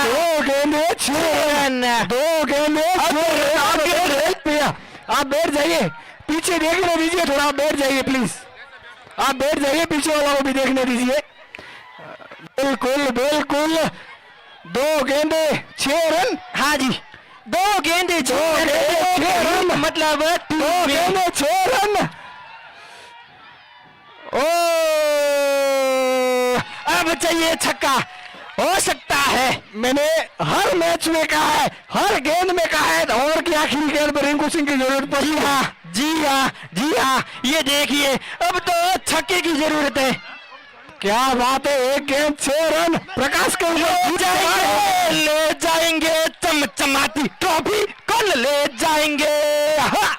2 गेंदे 6 रन, 2 गेंदे 6 रन। आप बैठ जाइए, पीछे देखने दीजिए थोड़ा, आप बैठ जाइए प्लीज, आप बैठ जाइए, पीछे वालों को भी देखने दीजिए। बिल्कुल 2 गेंदे 6 रन। हाँ जी, 2 गेंदे 6 रन, मतलब 2 गेंदे 6 रन। ओ, अब चाहिए छक्का, हो सकता है। मैंने हर मैच में कहा है, हर गेंद में कहा है, और की आखिरी गेंद पर रिंकू सिंह की जरूरत पड़ी। जी हाँ, ये देखिए अब तो छक्के की जरूरत है। क्या बात है, 1 गेंद 6 रन। प्रकाश के ले जाएंगे चमचमाती ट्रॉफी, कल ले जाएंगे। हाँ।